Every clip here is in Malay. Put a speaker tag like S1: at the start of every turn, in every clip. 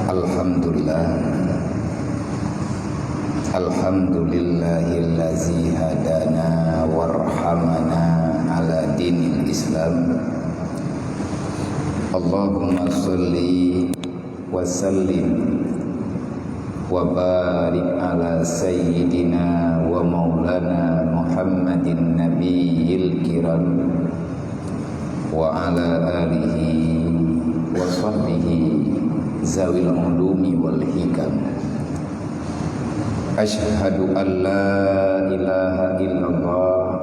S1: Alhamdulillah, alhamdulillahillazi hadana warhamana ala dinil Islam. Allahumma sholli wa sallim wa barik ala sayyidina wa maulana Muhammadin nabiyil kiram wa ala alihi wa sahbihi zawil ulumi wal hikam. Asyhadu an la ilaha illallah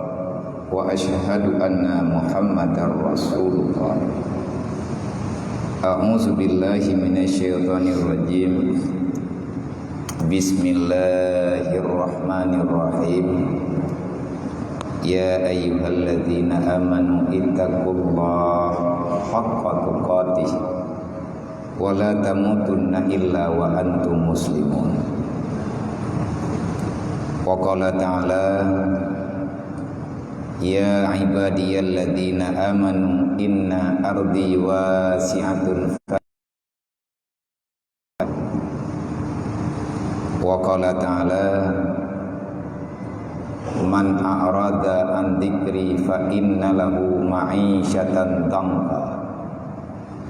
S1: wa asyhadu anna Muhammadar Rasulullah. A'udzu billahi minasyaitonir rajim. Bismillahirrahmanirrahim. Ya ayyuhalladzina amanu ittaqullaha haqqa tuqatih wa la tamutunna illa wa antum muslimun. Wa qala ta'ala ya ibadiyalladzina amanu inna ardi wasi'atun. Wa qala ta'ala man a'rada an dzikri fa inna lahu ma'isyatan dhanka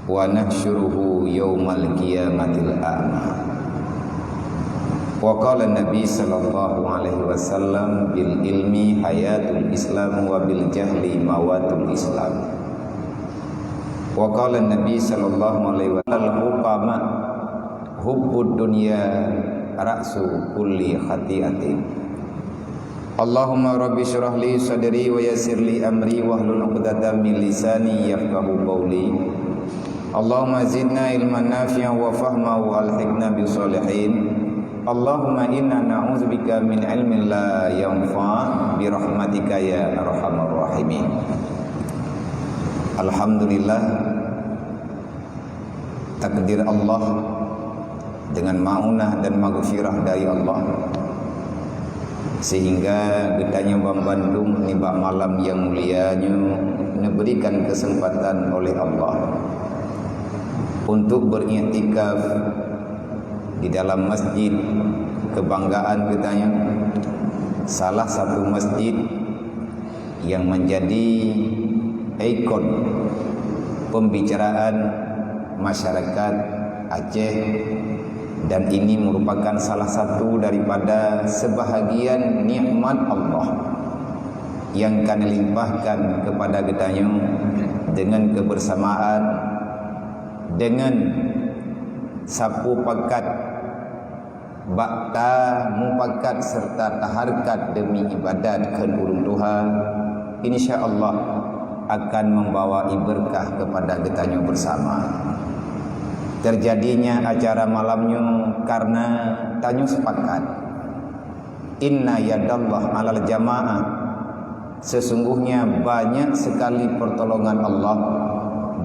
S1: wa nahsyuruhu yaumal qiyamatil a'ma. Wa qala Nabi sallallahu alaihi wasallam bil ilmi hayatul Islam wa bil jahli mawatul Islam. Wa qala Nabi sallallahu alaihi wasallam hukama hubbud dunya ra'su kulli khati'atin. Allahumma rabbi syrah li sadri wa yassir li amri wahlul 'uqdatam min lisani yafqahu qawli. Allahumma zidna ilman nafi'an wa fahma wa alhiqna bis solihin. Allahumma inna na'udzubika min ilmin la yanfa' bi rahmatika ya arhamar rahimin. Alhamdulillah, takdir Allah dengan maunah dan maghfirah dari Allah, sehingga getanya Bandung nibak malam yang mulianya diberikan kesempatan oleh Allah untuk beriktikaf di dalam masjid kebanggaan kitanya, salah satu masjid yang menjadi ikon pembicaraan masyarakat Aceh, dan ini merupakan salah satu daripada sebahagian nikmat Allah yang kami limpahkan kepada kitanya dengan kebersamaan, dengan sapu pakat, bakta mupakat serta taharkat demi ibadat kepada Tuhan, insyaallah akan membawa berkah kepada kitanya bersama. Terjadinya acara malamnya karena tanyo sepakat, inna yadallah alal jamaah, sesungguhnya banyak sekali pertolongan Allah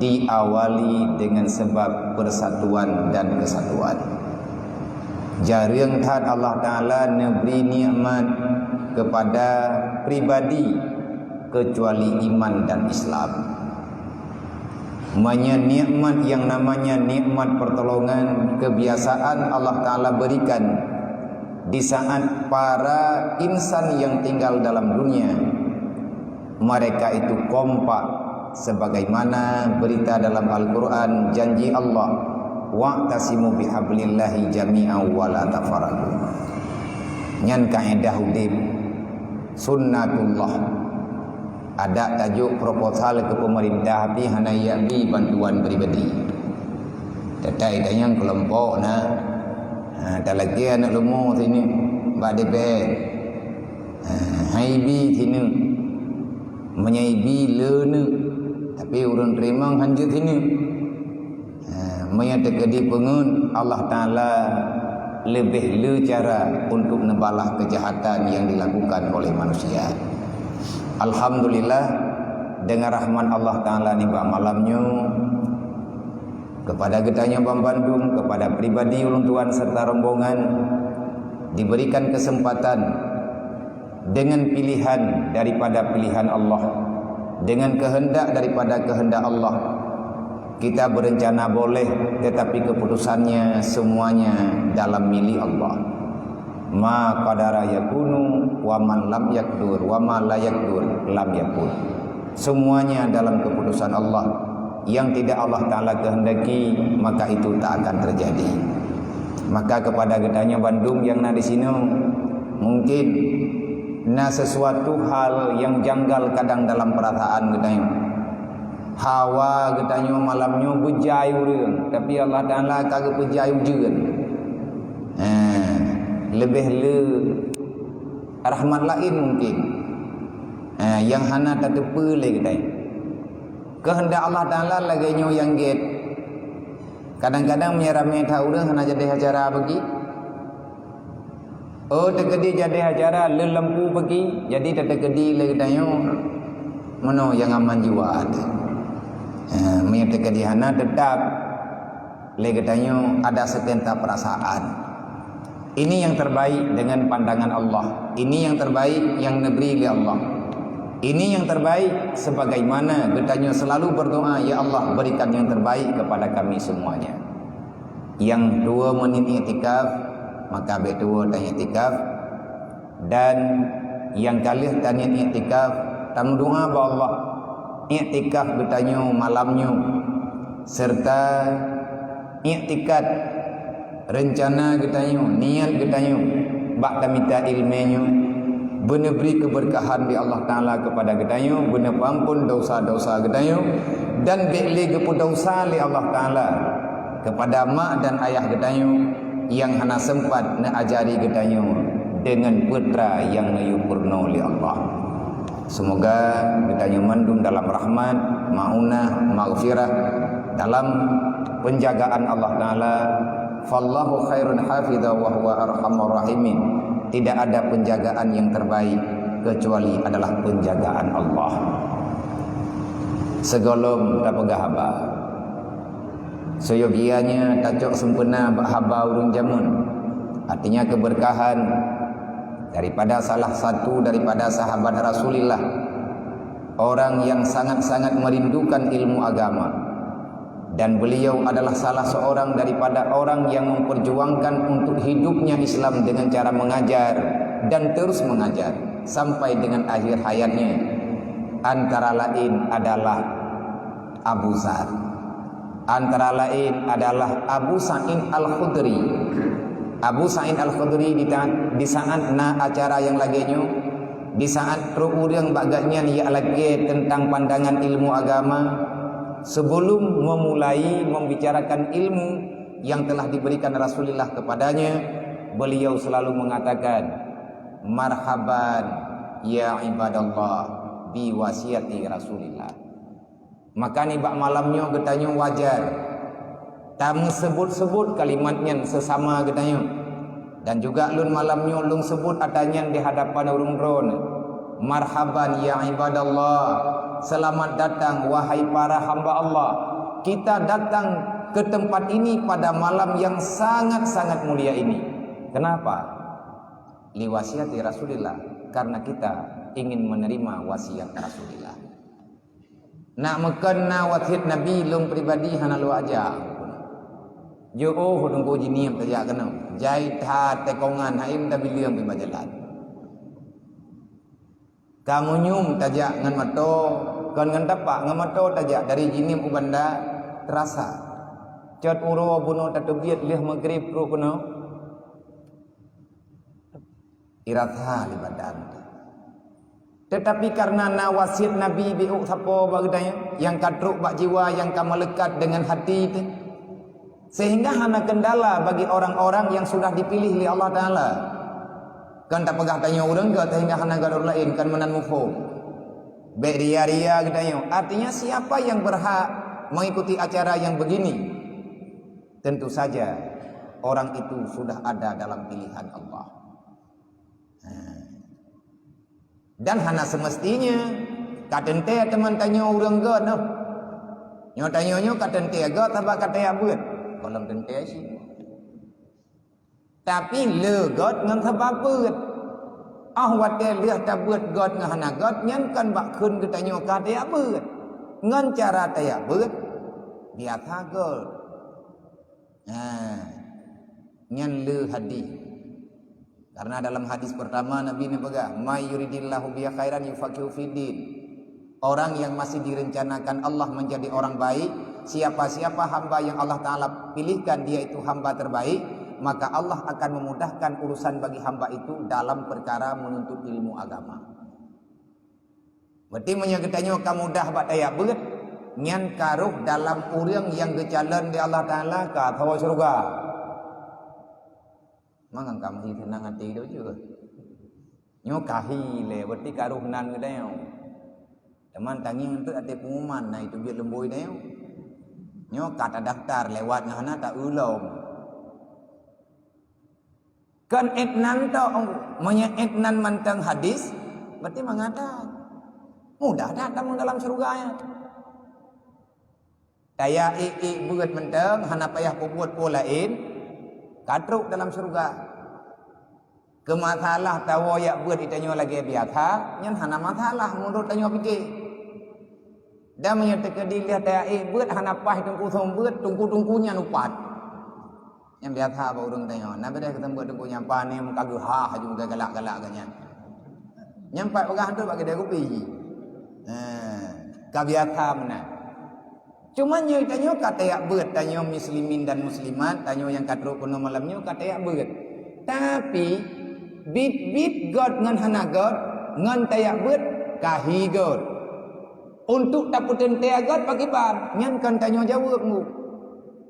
S1: diawali dengan sebab persatuan dan kesatuan. Jarang tad Allah Ta'ala memberi nikmat kepada pribadi kecuali iman dan Islam. Nikmat yang namanya nikmat pertolongan, kebiasaan Allah Ta'ala berikan di saat para insan yang tinggal dalam dunia mereka itu kompak, sebagaimana berita dalam Al-Quran janji Allah, wa'tasimu bihablillahi jami'an wa la tafarraqu. Nyan kaedah udib sunnatullah, ada tajuk proposal ke pemerintah tapi hana yakni bantuan pribadi. Tetai dayang kelompok tak lagi anak lemu sini bak DPR, haibi sini menyaibi lene, tapi urun terima hanjut sini menyatakan pengun Allah Ta'ala lebih le cara untuk nebalah kejahatan yang dilakukan oleh manusia. Alhamdulillah, dengan rahmat Allah Ta'ala nibak malamnya kepada getanya Bandung, kepada pribadi ulun tuan serta rombongan diberikan kesempatan dengan pilihan daripada pilihan Allah, dengan kehendak daripada kehendak Allah, Kita berencana boleh, tetapi keputusannya semuanya dalam milik Allah. Ma qadara yakunu wa man lam yakdur wa ma la yakdur lam yakun. Semuanya dalam keputusan Allah. Yang tidak Allah Ta'ala kehendaki, maka itu tak akan terjadi. Maka kepada getanya Bandung yang ada di sini, mungkin sesuatu hal yang janggal kadang dalam perasaan getanya. Hawa getanya malamnya berjayu dia, tapi Allah Ta'ala kagak berjayu juga. Lebih rahmat lain mungkin. Yang hana tak tepa lagi getanya. Kehendak Allah Ta'ala lagi yang get. Kadang-kadang menyerami tahu dah hana jadi acara bagi. Oh terkedi jadi acara lelempu bagi. Jadi terkedi lagi tanya mana yang aman jiwa ada. Menyerta terkedi hana tetap lagi tanya ada sekenta perasaan. Ini yang terbaik dengan pandangan Allah. Ini yang terbaik yang diberi oleh Allah. Ini yang terbaik sebagaimana getanya selalu berdoa, ya Allah berikan yang terbaik kepada kami semuanya. Yang dua menit i'tikaf, maka betua tanya i'tikaf. Dan yang kali tanya i'tikaf, tamu doa ba Allah. I'tikaf getanya malamnya serta i'tikad rencana getanya, niat getanya bak minta ilmunya. Benar beri keberkahan di Allah Ta'ala kepada gedayu, benar ampun dosa-dosa gedayu, dan beli kepudosa li Allah Ta'ala kepada mak dan ayah gedayu yang hana sempat nak ajari gedayu dengan putra yang menyempurna li Allah. Semoga gedayu mandum dalam rahmat, maunah, maghfirah, dalam penjagaan Allah Ta'ala. Fallahu khairun hafidha wa huwa arhamur rahimin. Tidak ada penjagaan yang terbaik kecuali adalah penjagaan Allah. Segolom tak pegah haba. Seyogianya tajok sempena bak haba urung jamun. Artinya keberkahan daripada salah satu daripada sahabat Rasulullah, orang yang sangat-sangat merindukan ilmu agama. Dan beliau adalah salah seorang daripada orang yang memperjuangkan untuk hidupnya Islam dengan cara mengajar dan terus mengajar sampai dengan akhir hayatnya. Antara lain adalah Abu Zar. Antara lain adalah Abu Sa'id Al-Khudri. Abu Sa'id Al-Khudri di saat acara yang laginya, di saat urang baganya ia lagi tentang pandangan ilmu agama. Sebelum memulai membicarakan ilmu yang telah diberikan Rasulullah kepadanya, beliau selalu mengatakan, marhaban ya ibadallah bi wasiati Rasulillah. Maka ni bak malamnya getanya wajar tak sebut-sebut kalimatnya sesama getanya. Dan juga lun malamnya lun sebut adanya di hadapan urung drone. Marhaban ya ibadallah, selamat datang wahai para hamba Allah. Kita datang ke tempat ini pada malam yang sangat-sangat mulia ini. Kenapa? Liwasiati Rasulillah, karena kita ingin menerima wasiat Rasulillah. Nak mekena wasiat Nabi lung pribadi hana lu aja. Jo hudung ko jiniam tajak kena. Jai tha tekongan haim ta biliam pi majalan. Kamu nyum tajak ngan mato, kon ngan tapak ngan mato tajak dari jinim ubanda terasa. Cot uro buno tatubiat lih maghrib ro kuno. Iratha libadan. Tetapi karena wasiat Nabi biuk sapo bagdanya yang kadruk bak jiwa yang kamelekat dengan hati itu, sehingga hana kendala bagi orang-orang yang sudah dipilih oleh Allah Ta'ala. Kan tak pegah tanya orang ke sehingga hana gadur lain kan menan mufhum. Baik ria-ria katanya. Artinya siapa yang berhak mengikuti acara yang begini? Tentu saja orang itu sudah ada dalam pilihan Allah. Dan hana semestinya katente teman tanya orang ke no. Nyo tanya katente ke tabak kata abut. Kalau tente sih. Tapi legot ngan sebabut. Wat lihat tabut got ngan hana got nyan kan bak kun ke tanya kata abut. Ngan cara taya abut biasa ke. Nyan le hadis. Karena dalam hadis pertama Nabi ini pegang, may yuridillahu bihi khairan yufaqihu fiddin. Orang yang masih direncanakan Allah menjadi orang baik, siapa-siapa hamba yang Allah Ta'ala pilihkan dia itu hamba terbaik, maka Allah akan memudahkan urusan bagi hamba itu dalam perkara menuntut ilmu agama. Berarti menyatakannya kamu dah buat daya beut nyan karuh dalam urang yang gejalan di Allah Ta'ala ka thawa surga. Mangang kamu tenang hati itu juga. Nyo kahi le berarti karuh nan gedeo. Teman tangi untuk ada pengumuman, nah itu biar lemboi deo. Nyo kata daftar lewat ngana tak ulom. Kan etnan to menya etnan mantang hadis berarti mengata mudah datang dalam surga ya. Daya beut menteng hana payah buat polain katruk dalam surga. Kemasalah tahu ya buat itanyo lagi biasa nyan hana masalah menurut tanyo fikir. Dan menyatakan dilihat daya buat hana pah tungku sombut tungku-tungkunya nupat. Yang biasa ba urang tanyo. Nabi dah ketemu tungku nyampa ni muka geha juga galak-galak ganya. Nyampai pegah tu bagi dia kopi. Kabiasa mana. Cuma nyo tanyo kata ya beut tanyo muslimin dan muslimat tanyo yang katruk kuno malamnya kata ya beut. Tapi bit god ngan hana god ngan tayak beut kahi god. Untuk dapetin tayak god bagi bab nyan kan tanyo jawabmu.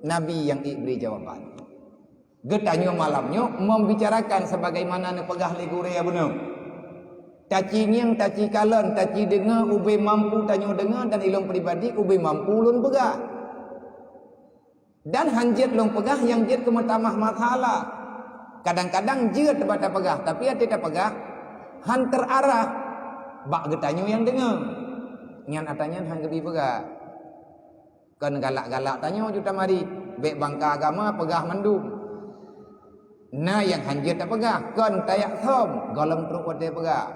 S1: Nabi yang beri jawaban. Getanyo malamnya membicarakan sebagaimana ne pegah legure ya benar. Taci nyang, taci kalan, taci dengar, ube mampu tanyo dengar dan ilmu pribadi ube mampu lun pegah. Dan hanjit lun pegah yang jit kemetamah masalah. Kadang-kadang jit pada pegah, tapi ya tidak pegah. Han terarah, bak getanyo yang dengar. Nyan atanya han gebi pegah. Kan galak-galak tanyo juta mari, bek bangka agama pegah mandum. Nah yang hanjit tak pegah, kan tayak thom, golong truk pada pegah.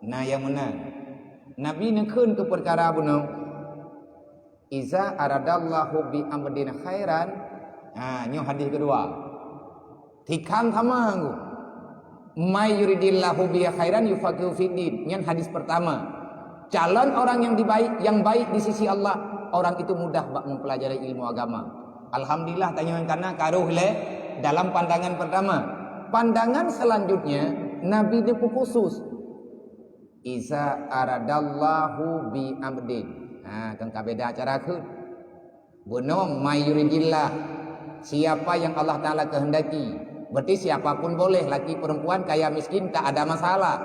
S1: Nah yang mana? Nabi nekun ke perkara bunuh. Iza aradallahu bi amdin khairan. Nyo hadis kedua. Tikam sama aku. May yuridillahu bi khairan yufaqihu fiddin. Nyan hadis pertama. Calon orang yang baik di sisi Allah, orang itu mudah bak mempelajari ilmu agama. Alhamdulillah tanya yang kana karuh le dalam pandangan pertama. Pandangan selanjutnya Nabi itu khusus. Iza aradallahu bi amdin. Kan kabeda cara ke. Bunuh mayuridillah. Siapa yang Allah Ta'ala kehendaki. Berarti siapapun boleh. Laki perempuan kaya miskin tak ada masalah.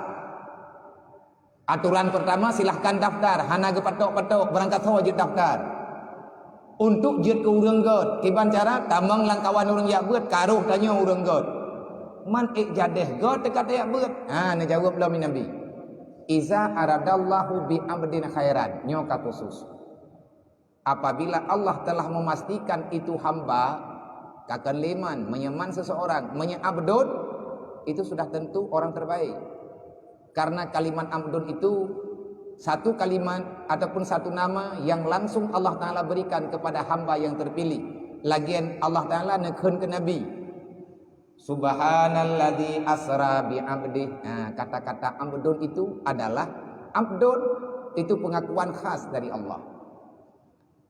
S1: Aturan pertama silahkan daftar. Hana ke patok-patok berangkat wajib daftar. Untuk jut ke urang god. Kiban cara tamang langkawan urang yak beut karuh tanya urang god. Man jadeh god dekat yak beut. Nak jawab belum Nabi. Iza aradallahu bi amdin khairan. Nyoka khusus. Apabila Allah telah memastikan itu hamba kakan leman, menyeman seseorang, menyeabdun, itu sudah tentu orang terbaik. Karena kalimat amdun itu satu kalimat ataupun satu nama yang langsung Allah Ta'ala berikan kepada hamba yang terpilih. Lagian Allah Ta'ala nekun ke Nabi. Subhanalladzi asra bi abdi. Kata-kata abdun itu adalah abdun itu pengakuan khas dari Allah.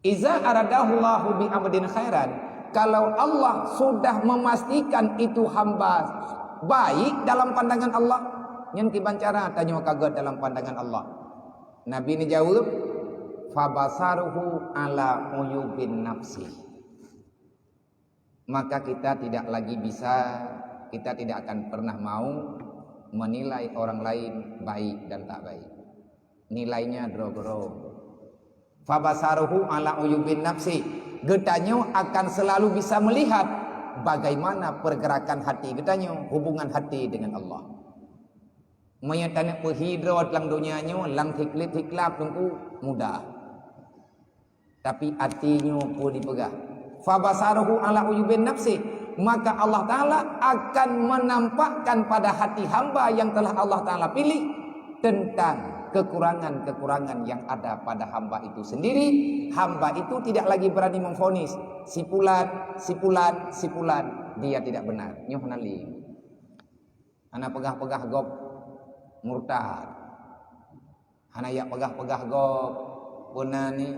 S1: Iza aradahullahu bi abdin khairan. Kalau Allah sudah memastikan itu hamba baik dalam pandangan Allah, nyen kiban cara tanya kaget dalam pandangan Allah. Nabi ini jawab, fabasaruhu ala uyubin nafsi. Maka kita tidak lagi bisa, kita tidak akan pernah mau menilai orang lain baik dan tak baik. Nilainya dro-dro. Fabasaruhu ala uyubin nafsi. Getanyo akan selalu bisa melihat bagaimana pergerakan hati getanyo, hubungan hati dengan Allah. Menyatakan perhidrat lang dunianya, lang tiklip-tiklap tunggu mudah. Tapi hatinya pun dipegang. Fabasaruhu ala uyubin nafsi. Maka Allah Ta'ala akan menampakkan pada hati hamba yang telah Allah Ta'ala pilih tentang kekurangan-kekurangan yang ada pada hamba itu sendiri, hamba itu tidak lagi berani memvonis si fulan dia tidak benar. Nyoh nali ana pegah-pegah gop murtad, ana ya pegah-pegah gop punani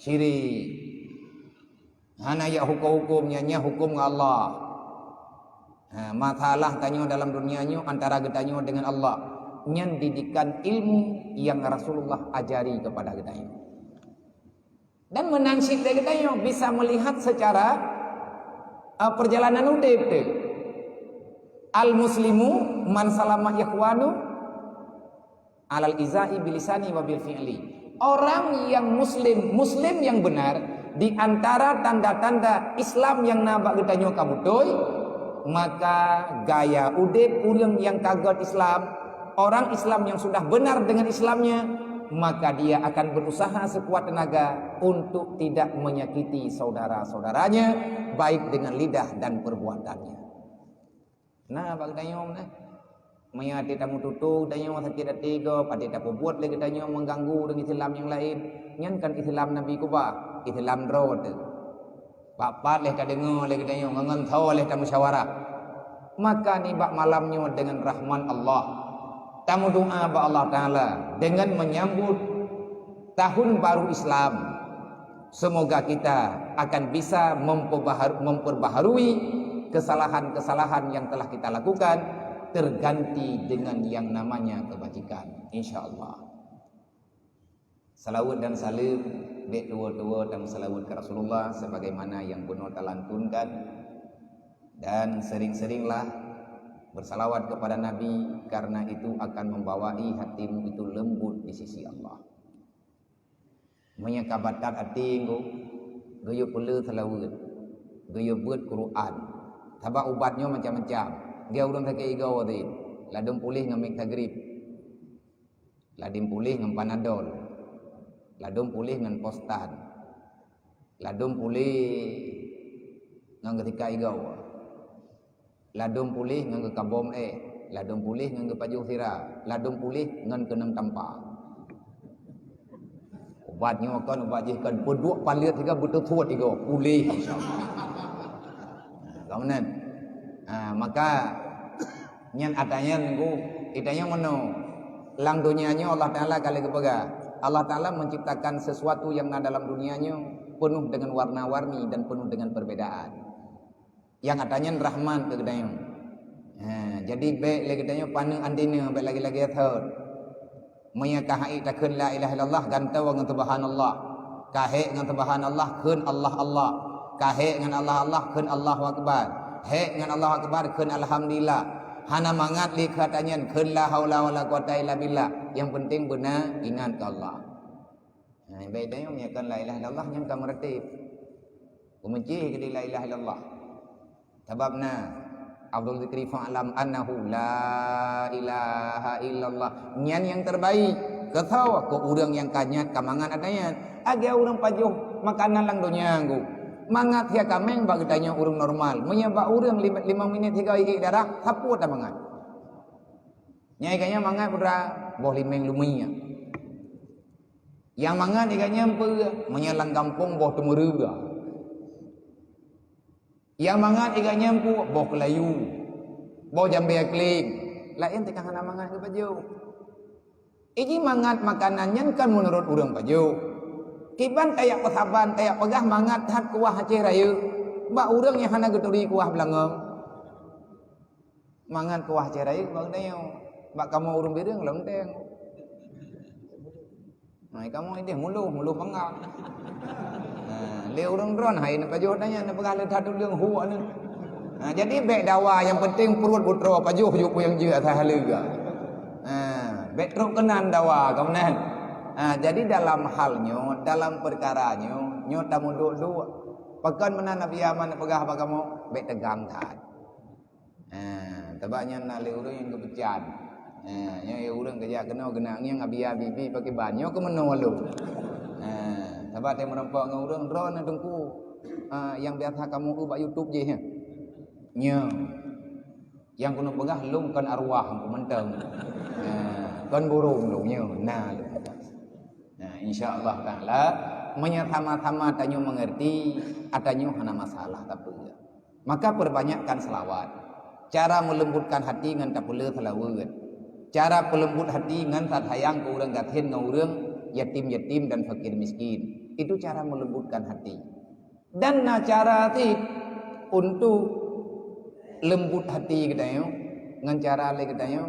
S1: syirik, ana ya hukum-hukumnya hukum Allah. Masalah tanyo dalam dunianya antara getanyo dengan Allah, nyan didikan ilmu yang Rasulullah ajari kepada getanyo. Dan menangsid dari getanyo bisa melihat secara perjalanan udip tu. Al muslimu man salama ikhwanu alal izai bilisani wa bil fi'li. Orang yang muslim yang benar, di antara tanda-tanda Islam yang nabak getanyo kabutoy, maka gaya udip urang yang kagot Islam, orang Islam yang sudah benar dengan Islamnya, maka dia akan berusaha sekuat tenaga untuk tidak menyakiti saudara-saudaranya, baik dengan lidah dan perbuatannya. Nah, bagi tanyong nah, maya kita mututu tanyong sakit tiga, pada kita buat lagi tanyong mengganggu dengan Islam yang lain, nyankan Islam Nabi kuba, Islam road. Bapak leh tak dengar leh kita yang ngentau leh tak musyawarah. Maka ni bak malamnya dengan rahman Allah, tamu doa ba Allah Taala dengan menyambut tahun baru Islam. Semoga kita akan bisa memperbaharui kesalahan-kesalahan yang telah kita lakukan, terganti dengan yang namanya kebajikan, insyaallah. Salawat dan salim baik dua-dua dan salawat ke Rasulullah sebagaimana yang benar talantunkan, dan sering-seringlah bersalawat kepada Nabi, karena itu akan membawai hatimu itu lembut di sisi Allah. Menyakabatkan hati engkau gaya pula salawat, gaya buat Quran, tabak ubatnya macam-macam. Dia urang tak igau tadi, ladum pulih dengan Mektagrip, ladum pulih dengan Panadol, ladum pulih dengan Postan, ladum pulih dengan ketika igau, ladum pulih dengan kabom ladum pulih dengan pajuh sira, ladum pulih dengan kenang tampa. Ubatnya kan ubat jihkan peduk palit tiga betul tuat igau pulih insyaallah. Kemudian maka nyan adanya nunggu itanya meno lang dunianya Allah Taala kali kepega. Allah Ta'ala menciptakan sesuatu yang dalam dunianya penuh dengan warna-warni dan penuh dengan perbedaan. Yang katanya Rahman ke gedanya. Jadi baik lagi gedanya paneng andina baik lagi-lagi third. Maya kahai takun la ilaha illallah gantau dengan subhanallah. Kahai dengan subhanallah kun Allah Allah. Kahai dengan Allah Allah kun Allahu akbar. He dengan Allah akbar kun alhamdulillah. Hana mangat li katanya kun la haula wala quwata illa billah. Yang penting benar ingat ke Allah. Baiknya menyakan la ilaha illallah yang kamu tertib. Memuji ke la ilaha illallah. Sebabna Abdul Zikri fa'lam annahu la ilaha illallah. Nyan yang terbaik. Ketawa ke orang yang kanyat kamangan adanya. Aga orang pajuh makanan lang dunia anggu. Mangat ya kameng bagi tanya orang normal. Menyebab orang 5 minit 3 ikik darah. Sapu tak mangat. Nyai kanya mangat pura boh limeng lumia. Yang mangat ikanya menyalang kampung boh temeruga. Yang mangat ikanya boh kelayu. Boh jambe klik. Lain tekah hana mangat ke baju. Iki mangat makanannya kan menurut orang baju. Kiban tayak pesaban, tayak pegah mangat hat kuah Aceh Raya. Ba urang yang hana geturi kuah Belangong. Mangat kuah Aceh Raya bang dayo. Ba kamu urang bireng lenteng. Nah, kamu ini mulu pengak. Le urang dron hai na pajuh tanya na pegah le thatu leung hu anu. Nah, jadi bek dawa yang penting perut putra pajuh juk yang je atas halega. Bek truk kenan dawa kamunan. Jadi dalam halnya, dalam perkaranya, nyo tamu dua. Pekan mana Nabi Aman pegah apa kamu? Bek tegang tak. Tebaknya nak le urang yang kepecan. Nyo urang kerja kena genangnya ngabia bibi pakai banyo ke menolu. Sebab dia merempak dengan urang drone dengku. Yang biasa kamu ubah YouTube je. Nyo. Yang kena pegah lungkan arwah aku mentang. kon burung lunya nah insyaallah taala menyatama-tama tanyo mengerti atanyo hana masalah tapi maka perbanyakkan selawat. Cara melembutkan hati ngan tak pula selawat. Cara pelembut hati ngan tak sayang ke orang gathen ngan orang yatim-yatim dan fakir miskin. Itu cara melembutkan hati. Dan cara ti untuk lembut hati kita yo ngan cara le kita yo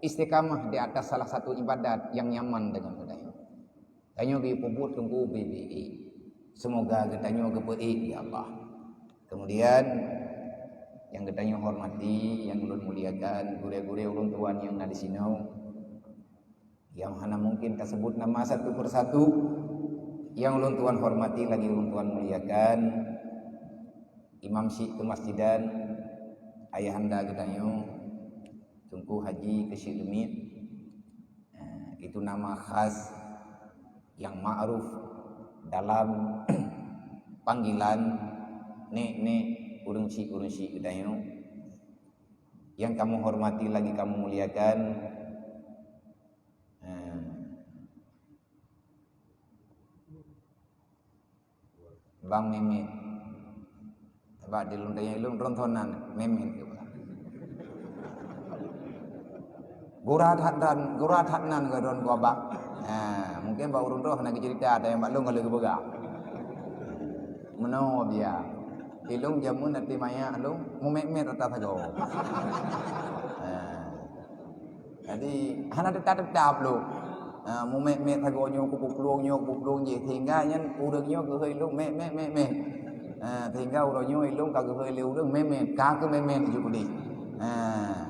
S1: istiqamah di atas salah satu ibadat yang nyaman dengan kita yo. Tanyo bi puput tunggu bibi. Semoga kita yo kepeik ya Allah. Kemudian yang kita hormati, yang ulun muliakan, gure-gure ulun tuan yang ada di sini, yang hana mungkin tersebut nama satu persatu, yang ulun tuan hormati lagi ulun tuan muliakan, Imam Syekh Masjidan, ayahanda kita Tunku Haji Syekh Demit, itu nama khas yang ma'ruf dalam panggilan nek urung si kita yang kamu hormati lagi kamu muliakan Bang Memet coba di lundanya ilung rontonan Memet gurat hatnan gadon gua bak mungkin bak urun roh nak cerita ada yang bak lung kalau gebegak meno dia ilung jamun nanti maya alung mumet-met atas saja. Jadi hana tetap lu. Mumet-met sagonyo kupuplong je sehingga nyen urangnya ke hơi lung met. Sehingga urangnya ilung ka ke hơi leu urang memet ka ke memet juga di.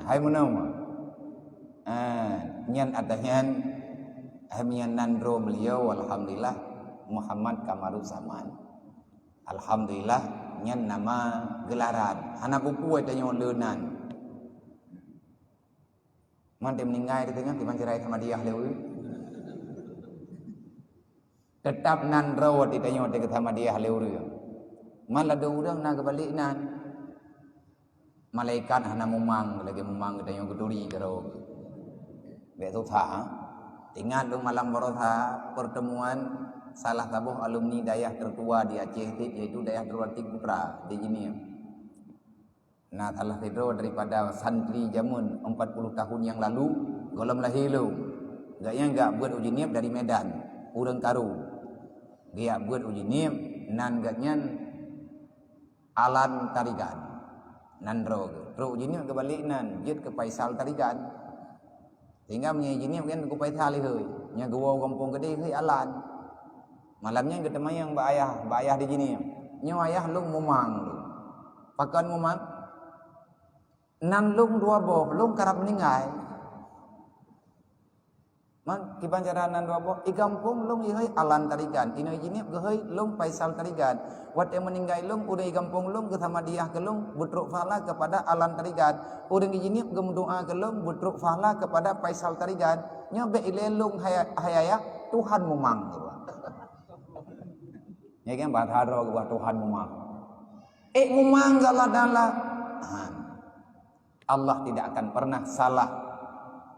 S1: Hai menau. Nyen atahan hamian nandro beliau alhamdulillah Muhammad Kamarul Zaman. Alhamdulillah nyen nama gelaran hana buku ada nyon leunan man dia meninggal di tengah di pancerai sama dia lewi tetap nan rawat di tengah di sama dia lewi malah ada orang nak balik nan malaikat hana memang lagi memang kita yang keduri karo betul tak ingat dong malam barotha pertemuan salah tabuh alumni dayah tertua di Aceh yaitu dayah Derwatik Putra di sini. Nah, salah satu daripada santri jamun 40 tahun yang lalu golom lahilu. Gaya enggak buat uji niat dari Medan, urang karu. Dia buat uji niat nan gatnyan alan tarigan. Nan rog. Ro uji niat kebalik nan jet ke Faisal tarigan. Sehingga menyi niat kan ku Faisal heuy. Nya gua kampung gede heuy alan. Malamnya kita mayang mbak ayah di sini. Nyo ayah lung mumang lu. Pakan mumang. Nan lung dua boh, lung karap meninggal. Man kiban cara nan dua boh, i kampung lung iheuy alan tarigan. Ino jini geheuy lung Faisal tarigan. Wat yang meninggal lung udah i kampung lung ke sama dia ke lung butruk fala kepada alan tarigan. Udah jini gemdoa ke lung butruk fala kepada Faisal tarigan. Nyo be ile lung hayaya Tuhan mumang. Ya kan bahasa buat Tuhan memang. Memang dalah. Allah tidak akan pernah salah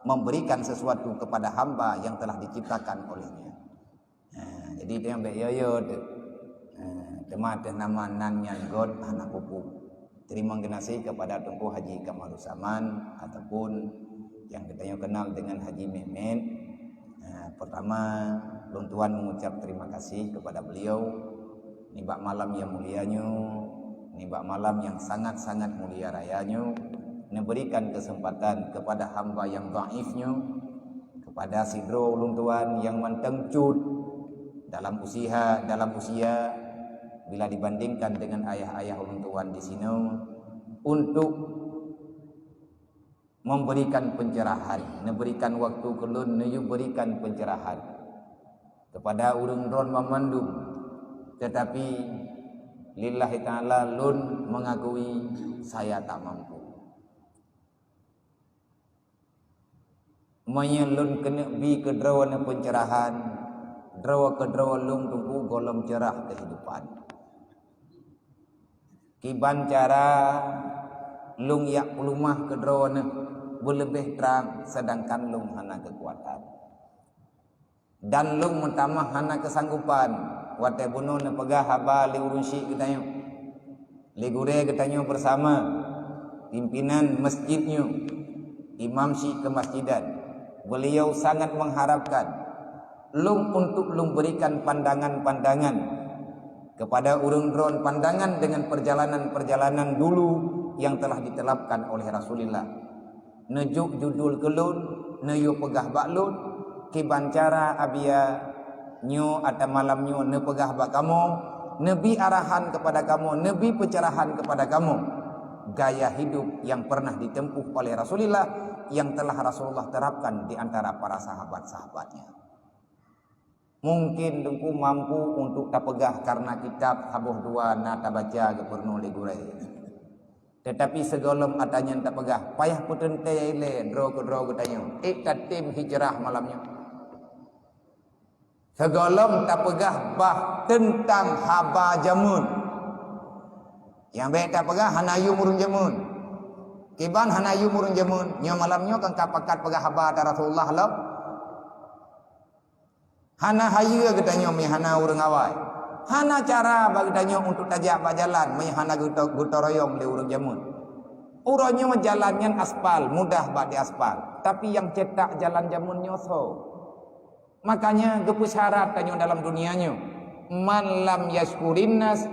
S1: memberikan sesuatu kepada hamba yang telah diciptakan olehnya. Jadi dia yang beyoyo temat nama nanyan God anak pupu. Terima kasih kepada Tunku Haji Kamarul Zaman ataupun yang kita kenal dengan Haji Memet. Pertama, Tuan mengucap terima kasih kepada beliau. Nibak malam yang mulianya, nibak malam yang sangat-sangat mulia rayanya, memberikan kesempatan kepada hamba yang dhaifnya, kepada sidro ulun tuan yang mentengcut dalam usia bila dibandingkan dengan ayah-ayah ulun tuan di sini untuk memberikan pencerahan, memberikan waktu kelun, memberikan pencerahan kepada urang ron memandung. Tetapi lillahi ta'ala lun mengakui saya tak mampu. Menyelun kena bi ke drawana pencerahan, drawa ke drawa lung tunggu golom cerah kehidupan. Kiban cara lung yak pelumah ke drawana berlebih terang, sedangkan lung hana kekuatan. Dan lung mentamah hana kesanggupan. Wate bunuh ne pegah haba li urun syik katanya. Li gure katanya bersama pimpinan masjidnya, imam syik kemasjidan. Beliau sangat mengharapkan lung untuk lung berikan pandangan-pandangan kepada urun dron, pandangan dengan perjalanan-perjalanan dulu yang telah ditelapkan oleh Rasulullah. Nejuk judul kelun, neyu pegah baklun, kibancara abia nyo atau malamnyo ne pegah bak kamu, nebi arahan kepada kamu, nebi pencerahan kepada kamu. Gaya hidup yang pernah ditempuh oleh Rasulullah, yang telah Rasulullah terapkan di antara para sahabat-sahabatnya. Mungkin dengku mampu untuk tak pegah karena kitab habuh dua na tak baca ke pernu legurai. Tetapi segolom atanya tak pegah, payah putente ile draw katanya. Tim hijrah malamnya. Segolom tak pegah bah tentang haba jamun. Yang baik tak pegah hanayu murun jamun. Kiban hanayu murun jamun. Nya malamnya kan kapakat pegah haba ada Rasulullah lah. Hana hayu katanya mi hana urang awai. Hana cara bagi tanya untuk tajak ba jalan mi hana gutoroyong di urang jamun. Urangnya jalannya aspal, mudah ba di aspal. Tapi yang cetak jalan jamun nyoso. Makanya gepu syarat tanya dalam dunianya, man lam yashkurin nas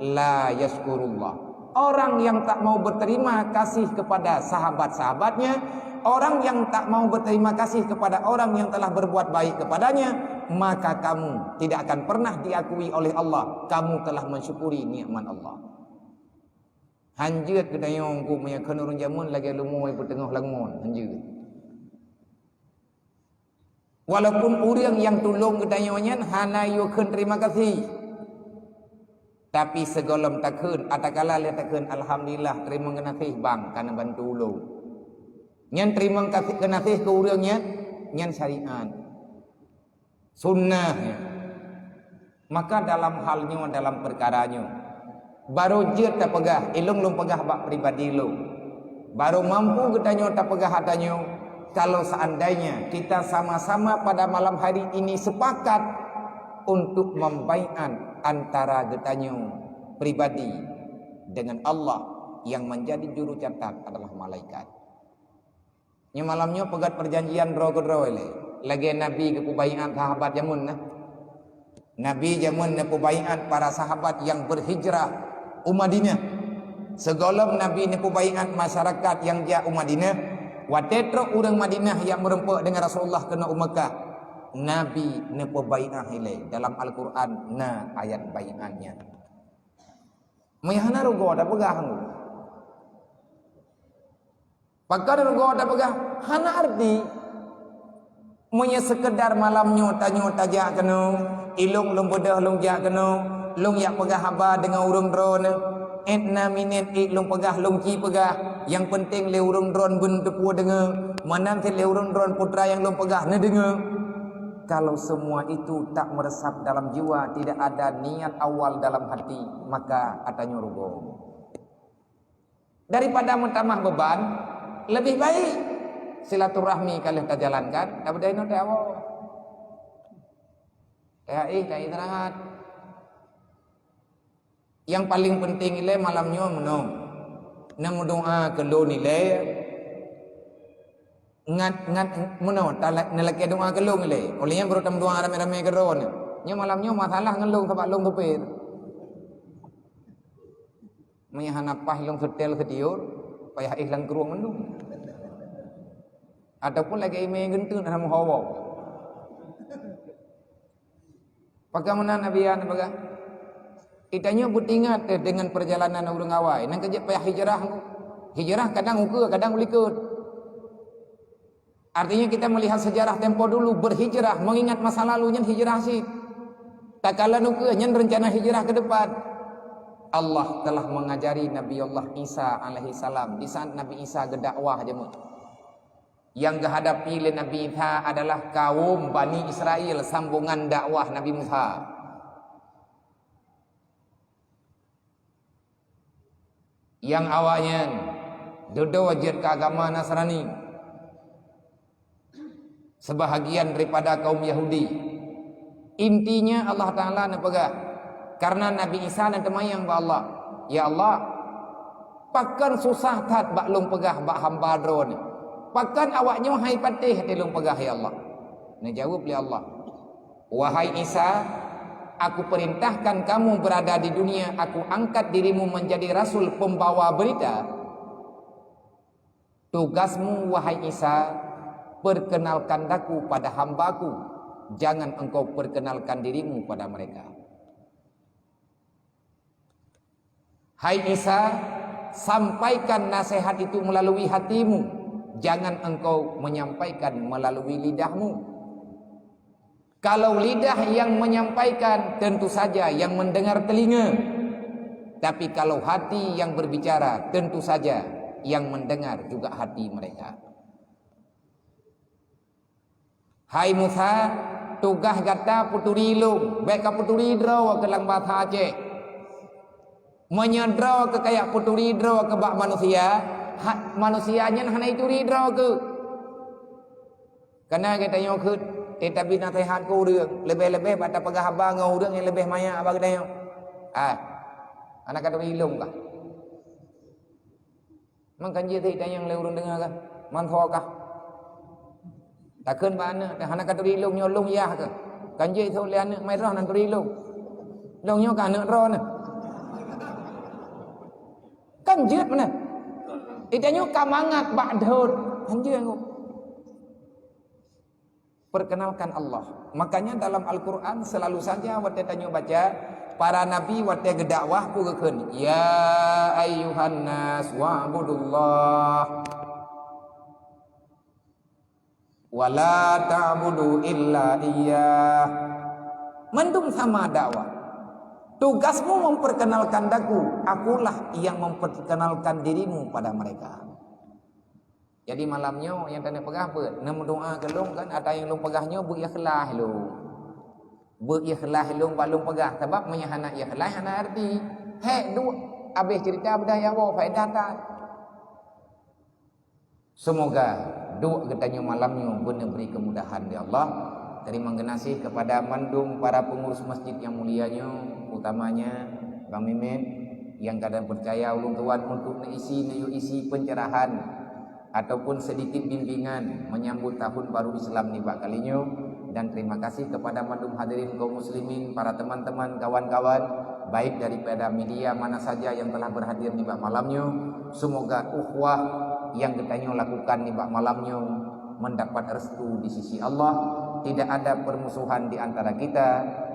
S1: la yashkurullah. Orang yang tak mau berterima kasih kepada sahabat-sahabatnya, orang yang tak mau berterima kasih kepada orang yang telah berbuat baik kepadanya, maka kamu tidak akan pernah diakui oleh Allah. Kamu telah mensyukuri nikmat Allah. Hanjut kedayong ku punya kenurun jamun lagi lumui petengah langun hanjut. Walaupun orang yang tolong kedayonnya hana yukun terima kasih, tapi segolom takun atakala le takun alhamdulillah terima kasih bang karena bantu lo. Nyan terima kasih ke orangnya nyan syariat sunnahnya. Maka dalam halnya dalam perkaranya baru je tak pegah ilung lung pegah bak pribadi lo, baru mampu kedanya tak pegah hatanya. Kalau seandainya kita sama-sama pada malam hari ini sepakat untuk membaiat antara getanya pribadi dengan Allah, yang menjadi juru catat adalah malaikat. Nya malamnya pegat perjanjian roh lagi Nabi ke pubaiat sahabat jamun nah. Nabi jamun ne pubaiat para sahabat yang berhijrah Madinah. Segolong Nabi ne pubaiat masyarakat yang dia Madinah. Watetro orang Madinah yang merempak dengan Rasulullah kena Mekah. Nabi nepo bai'ah ile dalam Al-Quran na ayat bai'ahnya. Mayahana rugo ada pegah. Pakar rugo ada pegah. Hana arti Maya sekedar malamnya tanyo tajak kena, ilung lung bedah lung jak kena, lung yak pegah haba dengan urung drone. Etna minit lung pegah lung ki pegah. Yang penting le urung drone bun tepu dengar. Manam le urung drone putra yang lung pegah ne dengar. Kalau semua itu tak meresap dalam jiwa, tidak ada niat awal dalam hati, maka atanya rugo. Daripada mentambah beban, lebih baik silaturahmi kalian tak jalankan. Dapat dari nanti awal. Tak istirahat. Yang paling penting ile malamnya menung. Nang doa ke lo nile. Ngat menung. Tak nelaki doa ke lo nile. Olehnya baru tam doa rame-rame ke lo ni. Nya malamnya masalah ngelung sebab long kepir. Menyahanapah long setel setiur. Payah ihlang keruang mendung. Ataupun lagi ime gentun dalam hawa. Bagaimana Nabiyan baga? Itanya butingat dengan perjalanan urang awai. Nang kerja payah hijrah. Hijrah kadang uka, kadang ulikut. Artinya kita melihat sejarah tempo dulu berhijrah, mengingat masa lalunya hijrah sih. Tak kala nuka nyen rencana hijrah ke depan. Allah telah mengajari Nabi Allah Isa alaihi salam. Di saat Nabi Isa gedakwah jemaah. Yang dihadapi oleh Nabi Isa adalah kaum Bani Israel, sambungan dakwah Nabi Musa. Yang awalnya duduk wajib ke agama Nasrani, sebahagian daripada kaum Yahudi. Intinya Allah Ta'ala nak pegah. Karena Nabi Isa nak temayang ba Allah. Ya Allah, pakan susah tat bak long pegah bak hamba drone. Pakan awaknya hai patih hati long pegah ya Allah. Nak jawab oleh Allah, wahai Isa, aku perintahkan kamu berada di dunia, aku angkat dirimu menjadi rasul pembawa berita. Tugasmu wahai Isa, perkenalkan aku pada hambaku, jangan engkau perkenalkan dirimu pada mereka. Hai Isa, sampaikan nasihat itu melalui hatimu, jangan engkau menyampaikan melalui lidahmu. Kalau lidah yang menyampaikan, tentu saja yang mendengar telinga. Tapi kalau hati yang berbicara, tentu saja yang mendengar juga hati mereka. Hai Musa, tugas kata puturi lu, baik ka puturi draw ke lang bahasa Aceh. Menyedraw ke kayak puturi draw ke bak manusia, manusianya hana itu draw ke. Karena katanya ke tapi nasihat kuរឿងlebih-lebih pada pegah abang ngauរឿងyang lebih maya abang katanya. Anak kata ilung kah? Mang kanji thi yang le urang dengar kah? Man tho kah? Takkan ba anak anak kata ilung nyolong yah ke? Kanji tho le anak mai roh nan ilung. Long nyo ka anak roh na. Kan jeut mana? Itanya kamangat bak dhot. Anjeun ku. Perkenalkan Allah. Makanya dalam Al-Quran selalu saja waktu tanya baca para nabi waktu gedakwah ku keun ya ayyuhan nas wa'budullah wala ta'budu illa iyyah. Mendung sama dakwah. Tugasmu memperkenalkan daku, akulah yang memperkenalkan dirimu pada mereka. Jadi malamnya yang tanya pegah apa? Nama doa ke long kan ada yang long pegahnya berikhlas long. Berikhlas long balong pegah sebab menyahana ikhlas hana arti. Hek du habis cerita budaya wa faedah tak. Semoga doa katanya malamnya benar beri kemudahan di Allah. Terima kasih kepada mandung para pengurus masjid yang mulianya, utamanya Bang Mimin yang kadang percaya ulun tuan untuk isi pencerahan ataupun sedikit bimbingan menyambut tahun baru Islam ni bak kalinya. Dan terima kasih kepada mandum hadirin kaum muslimin, para teman-teman, kawan-kawan baik daripada media mana saja yang telah berhadir ni bak malamnya. Semoga ukhuwah yang kita lakukan ni bak malamnya mendapat restu di sisi Allah. Tidak ada permusuhan di antara kita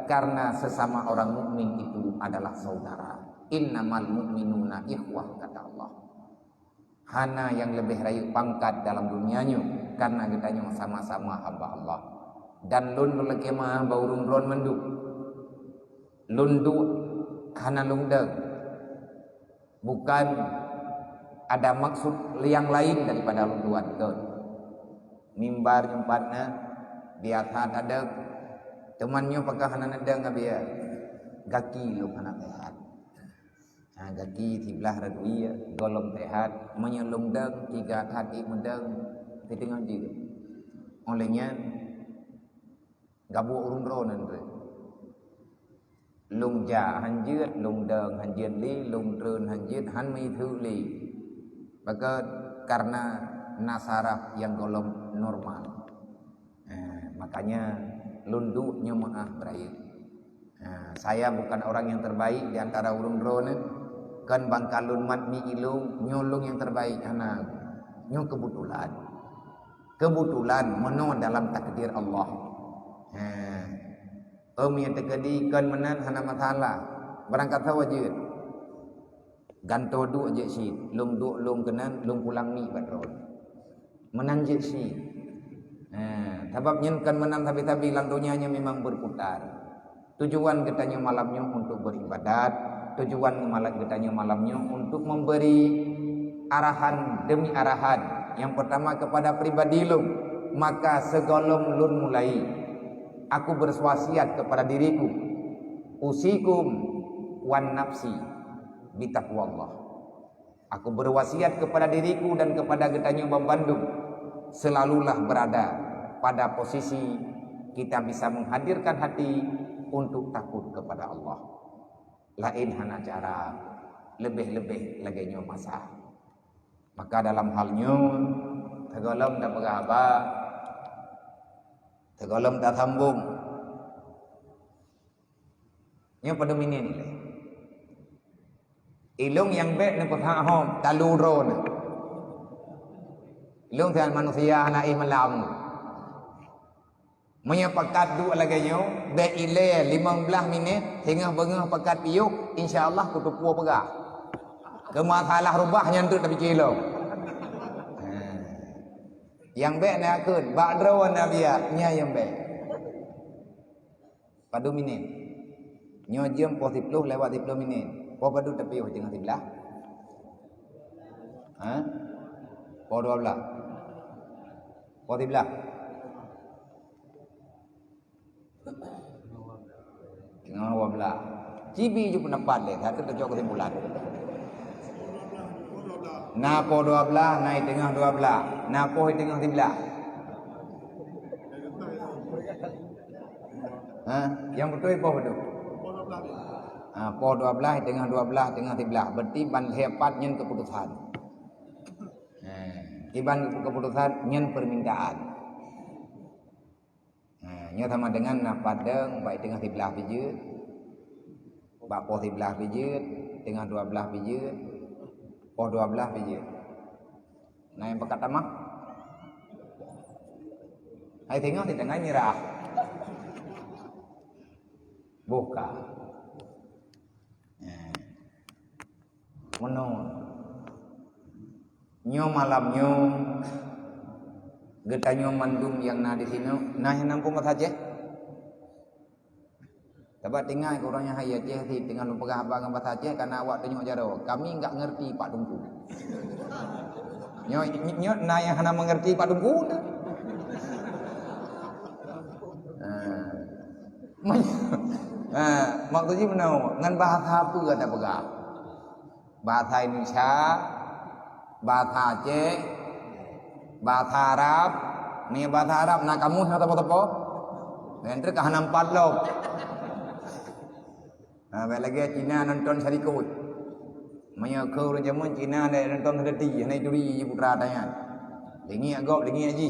S1: karena sesama orang mukmin itu adalah saudara. Innamal mu'minuna ikhwah kata Allah. Hana yang lebih rayu pangkat dalam dunianya karena kita sama-sama hamba Allah. Dan lun lekema baurun ron menduk lundu hana lungdeng, bukan ada maksud yang lain daripada lunduan ke mimbar nyempatna biat ada temannya pakai hana nedeng abia gaki lu hana sehat. Nah, gaki sebelah radui golong sehat menyelung deng tiga hati mendeng titingan juga olehnya gabu urun ronan tu lung ja hanjut lung deng hanjut li lung trun hanjut han mi thu li maka karena nasaraf yang golong normal. Makanya lunduknya maaf berair. Saya bukan orang yang terbaik di antara urun ronan. Kan bangkalun mat mi ilung nyolong yang terbaik anak nyo kebetulan meno dalam takdir Allah. Yang terjadi kan menan hana masalah berangkat wajib ganto du aje si lung du lung kenan lung pulang mi badron menan je si. Sebab nyen kan menan tapi lang dunianya memang berputar. Tujuan katanya malamnya untuk beribadat. Tujuan malam katanya malamnya untuk memberi arahan demi arahan. Yang pertama kepada pribadi lum, maka segolong lun mulai aku berwasiat kepada diriku, usikum wan nafsi bitaqwallah. Aku berwasiat kepada diriku dan kepada katanya Bang Bandung, selalulah berada pada posisi kita bisa menghadirkan hati untuk takut kepada Allah. Lain hana cara lebih-lebih lagi nyo masa. Maka dalam halnya tegolong tak berapa, tegolong tak sambung. Nyo pada minin ni. Ilung yang baik ni pun hom taluro ni. Ilung dengan manusia anak malam. Punya pakat dua lagi nyo, baik ile 15 minit hingga bengah pakat piuk, insya-Allah kutu puas pegah. Ke masalah rubahnya untuk tapi kilo. Yang baik nak akun, bakdrawan nabiya, nya yang baik. Padu minit. Nyo jam pos 10 lewat 10 minit. Po padu tepi tengah 11. Ha? Po 12. Po 13. Tengah 12. Cibi je pendapat le, satu terjok kesimpulan. Na po 12 naik tengah 12. Na po tengah 11. Ha? Yang betul po betul. Po 12 tengah 12 tengah 13. Berarti ban hepat nyen keputusan. Iban keputusan nyen permintaan. Nyo sama dengan na padang baik tengah 13 biji. Bak po 13 biji, tengah 12 biji. Po 12 biji. Nah yang pekat tamah. Hai tengok di tengah nyerah. Buka. Meno. Nyo malam nyo getanyo mandum yang na di sini, nah yang nampung saja. Sebab tinggal orangnya hayat je si tinggal lupa abang apa saja karena awak tengok jaro. Kami enggak ngerti Pak Dungku. Nyo nah yang hana mengerti Pak Dungku. Maksudnya mana? Ngan bahasa apa kata pegang? Bahasa Indonesia, bahasa Aceh, bahasa Arab. Ni bahasa Arab nak kamu atau apa-apa? Nanti kahanam palok. Lagi Cina nonton sarikut. Maya kau orang zaman Cina ada nonton sedeti, hanai duri putra tanya. Lingi agak, lingi aji.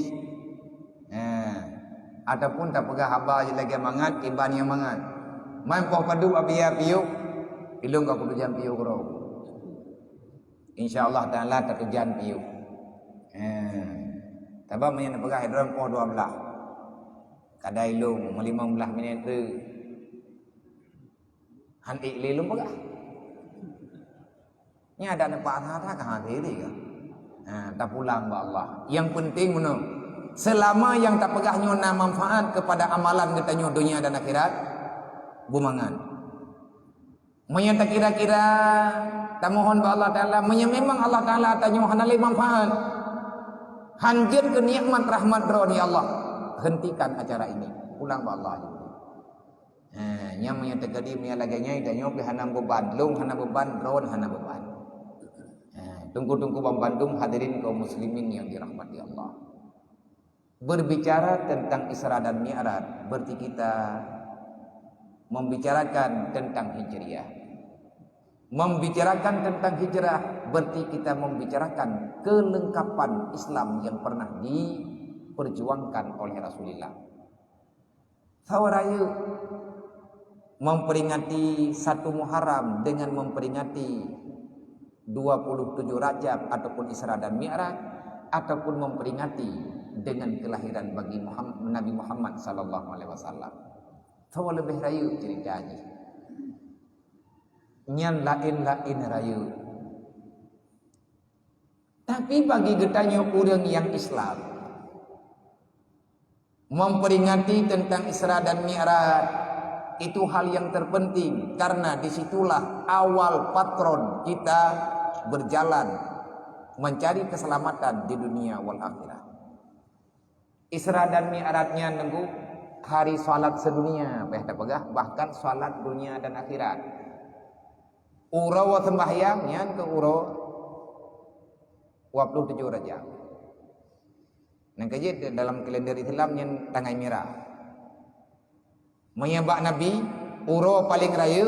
S1: Ataupun tak pegah haba je lagi mangat, iban yang mangat. Main poh padu abia piuk, ilung kau kudu jam piuk kau. InsyaAllah Ta'ala terkejan piuk. Tapi mana pegah hidran poh 12. Kadai ilung 15 minit tu. Han ilung pegah. Ni ada nampak hata kah diri ke? Tak pulang ba Allah. Yang penting mana? Selama yang tak pegahnya na manfaat kepada amalan katanya dunia dan akhirat, bumangan. Menyata kira-kira tak mohon ba Allah Ta'ala, memang Allah Ta'ala tanya hanali manfaat. Hanjir ke nikmat rahmat roni Allah. Hentikan acara ini. Pulang ba Allah. Yang menyata kadi menyala laganya idanyo hanam beban, lung hanam beban, ron hanam beban. Tunggu-tunggu Bandung hadirin kaum muslimin yang dirahmati Allah. Berbicara tentang Isra dan Mi'raj, berarti kita membicarakan tentang Hijriah. Membicarakan tentang hijrah, berarti kita membicarakan kelengkapan Islam yang pernah diperjuangkan oleh Rasulullah. Sawaraya memperingati 1 Muharram dengan memperingati 27 Rajab ataupun Isra dan Mi'raj, ataupun memperingati dengan kelahiran bagi Nabi Muhammad sallallahu alaihi wasallam. Tahu lebih rayu ceritanya. Nyan lain-lain rayu. Tapi bagi getanya orang yang Islam memperingati tentang Isra dan Mi'raj itu hal yang terpenting, karena disitulah awal patron kita berjalan mencari keselamatan di dunia wal akhirat. Isra dan Mi'rajnya nunggu hari salat sedunia, bahkan salat dunia dan akhirat. Ura wa sembahyangnya ke ura 27 Rajab. Nang kaje dalam kalender Islam yang tanggai merah. Menyebak Nabi, uro paling raya,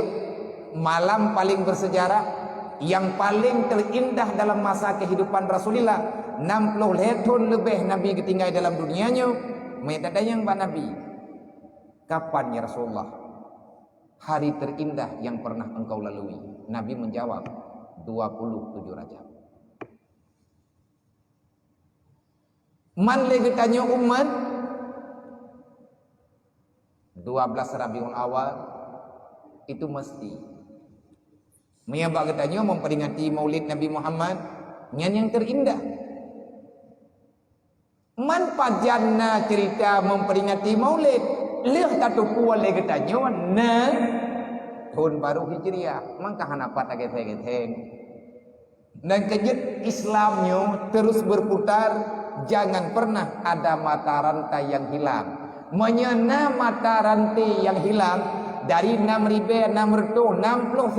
S1: malam paling bersejarah, yang paling terindah dalam masa kehidupan Rasulullah. 60 tahun lebih Nabi ketinggal dalam dunianya. Menyatakan Mbak Nabi, kapan ya Rasulullah hari terindah yang pernah engkau lalui? Nabi menjawab, 27 Rajab. Man lagi tanya umat, 12 Rabiul Awal itu mesti. Menyabak katanya memperingati Maulid Nabi Muhammad yang terindah. Man pajanna cerita memperingati Maulid, leh katu kuat lagi katanya na tahun baru Hijriah. Maka hanapat agak dan kejut Islamnya terus berputar. Jangan pernah ada mata rantai yang hilang. Menyena mata rantai yang hilang dari 60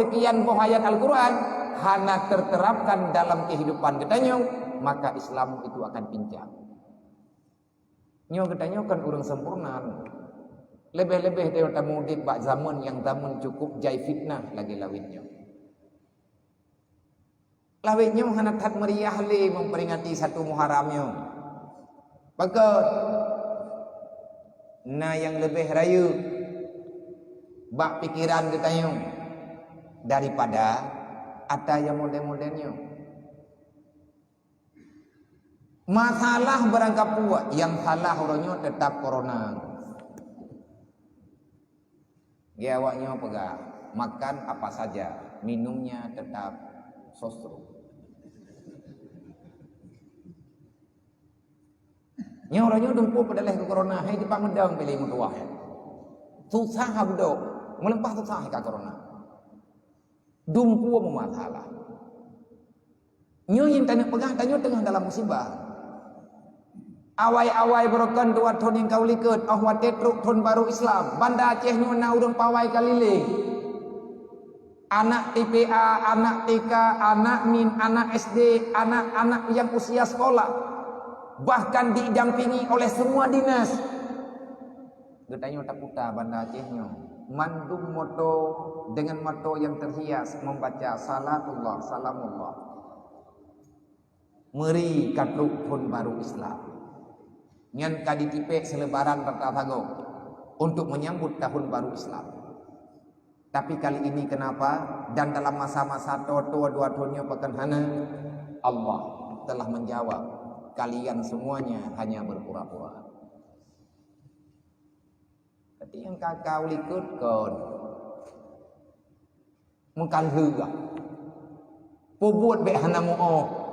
S1: sekian ayat Al-Quran hana terterapkan dalam kehidupan ketanya, maka Islam itu akan pincang. Nyo ketanya kan orang sempurna. Lebih-lebih dia mudit bak zaman yang zaman cukup jai fitnah lagi lawitnya. Lawitnya hanatat meriah le memperingati satu Muharramnya. Maka yang lebih rayu bak pikiran kita daripada ada yang model-modelnya. Masalah berangkat puak, yang salah orangnya tetap corona. Dia awaknya pegang, makan apa saja, minumnya tetap sosro. Nya orangnya dumpu pada leh ke corona, hai dipak medang pilih mutuah. Susah habdo, melempah susah ke corona. Dumpu masalah. Nya yang tanya pegang tanya tengah dalam musibah. Awai-awai berokan dua tahun yang kau likut, ahwat tetruk tahun baru Islam. Banda Aceh nyuna urang pawai kaliling. Anak TPA, anak TK, anak MIN, anak SD, anak-anak yang usia sekolah, bahkan didampingi oleh semua dinas. Getanya tak putar Banda Acehnya mandum moto dengan moto yang terhias membaca salatullah salamullah meri katruk tahun baru Islam nyan kadi tipek selebaran bertatago untuk menyambut tahun baru Islam. Tapi kali ini kenapa? Dan dalam masa-masa tua dua tahunnya pekan hana, Allah telah menjawab, kalian semuanya hanya berpura-pura. Tapi yang kakau likut kon mengkan hugah pubuat be hana mu'o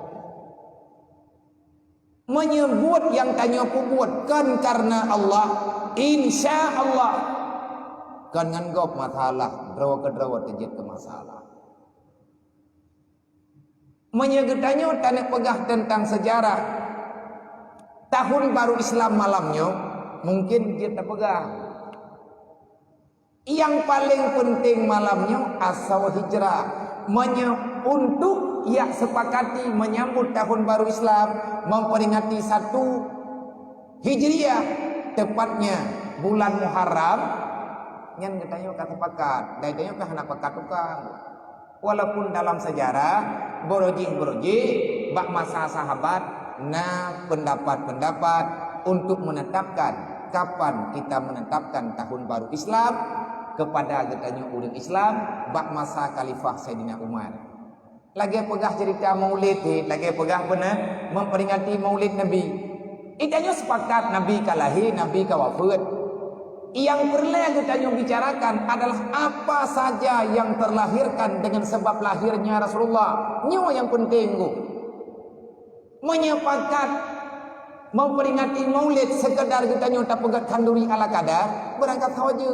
S1: menyebut yang tanya pubuat kan karena Allah, insya Allah kan nganggop masalah drawa terjadi ke masalah. Menyegetanya tanah pegah tentang sejarah tahun baru Islam malamnya mungkin kita pegang. Yang paling penting malamnya asal hijrah untuk ia sepakati menyambut tahun baru Islam, memperingati 1 Hijriah tepatnya bulan Muharram. Yang katanya sepakat, daitanya kah nak pakat tukang. Walaupun dalam sejarah boroji bak masa sahabat pendapat-pendapat untuk menetapkan kapan kita menetapkan tahun baru Islam kepada katanya ulang Islam bak masa Khalifah Sayyidina Umar. Lagi pegah cerita Maulid, lagi pegah benar memperingati Maulid Nabi. Itanya sepakat Nabi kalahi, Nabi kawafat. Yang perlu katanya bicarakan adalah apa saja yang terlahirkan dengan sebab lahirnya Rasulullah. Nyawa yang penting go. Menyepakat memperingati Maulid sekedar katanya tak pegat kanduri ala kadar berangkat saja.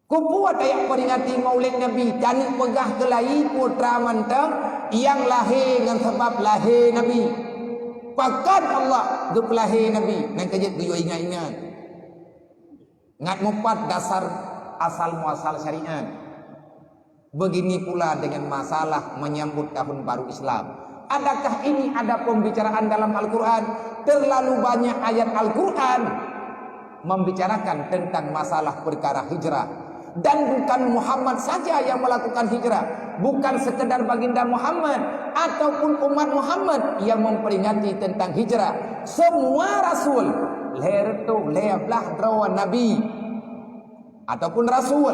S1: Kubuat ayat peringati Maulid Nabi dan pegah kelai putra mantap yang lahir dengan sebab lahir Nabi. Pakat Allah gup lahir Nabi nang kejut guyo ingat-ingat. Ngat mupat dasar asal muasal syariat. Begini pula dengan masalah menyambut tahun baru Islam. Adakah ini ada pembicaraan dalam Al-Quran? Terlalu banyak ayat Al-Quran membicarakan tentang masalah perkara hijrah. Dan bukan Muhammad saja yang melakukan hijrah, bukan sekedar baginda Muhammad ataupun umat Muhammad yang memperingati tentang hijrah. Semua rasul lertu leablah drawa nabi ataupun rasul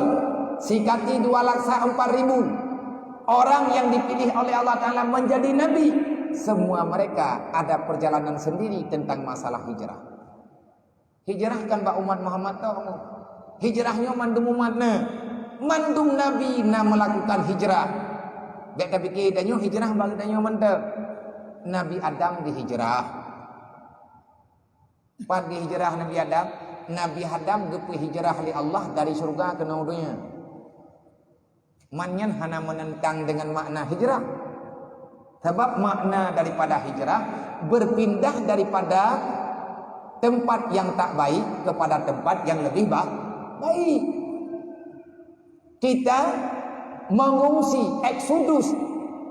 S1: sikati 2.4.000 orang yang dipilih oleh Allah Ta'ala menjadi nabi. Semua mereka ada perjalanan sendiri tentang masalah hijrah. Hijrah kan bak umat Muhammad tahu. Hijrahnya mandum umatnya, mandum nabi na melakukan hijrah. Bek fikir danyo hijrah bagi danyo mantap. Nabi Adam dihijrah. Pad dihijrah Nabi Adam. Nabi Adam gepu hijrah li Allah dari surga ke dunia. Manyan hana menentang dengan makna hijrah. Sebab makna daripada hijrah berpindah daripada tempat yang tak baik kepada tempat yang lebih baik. Kita mengungsi eksodus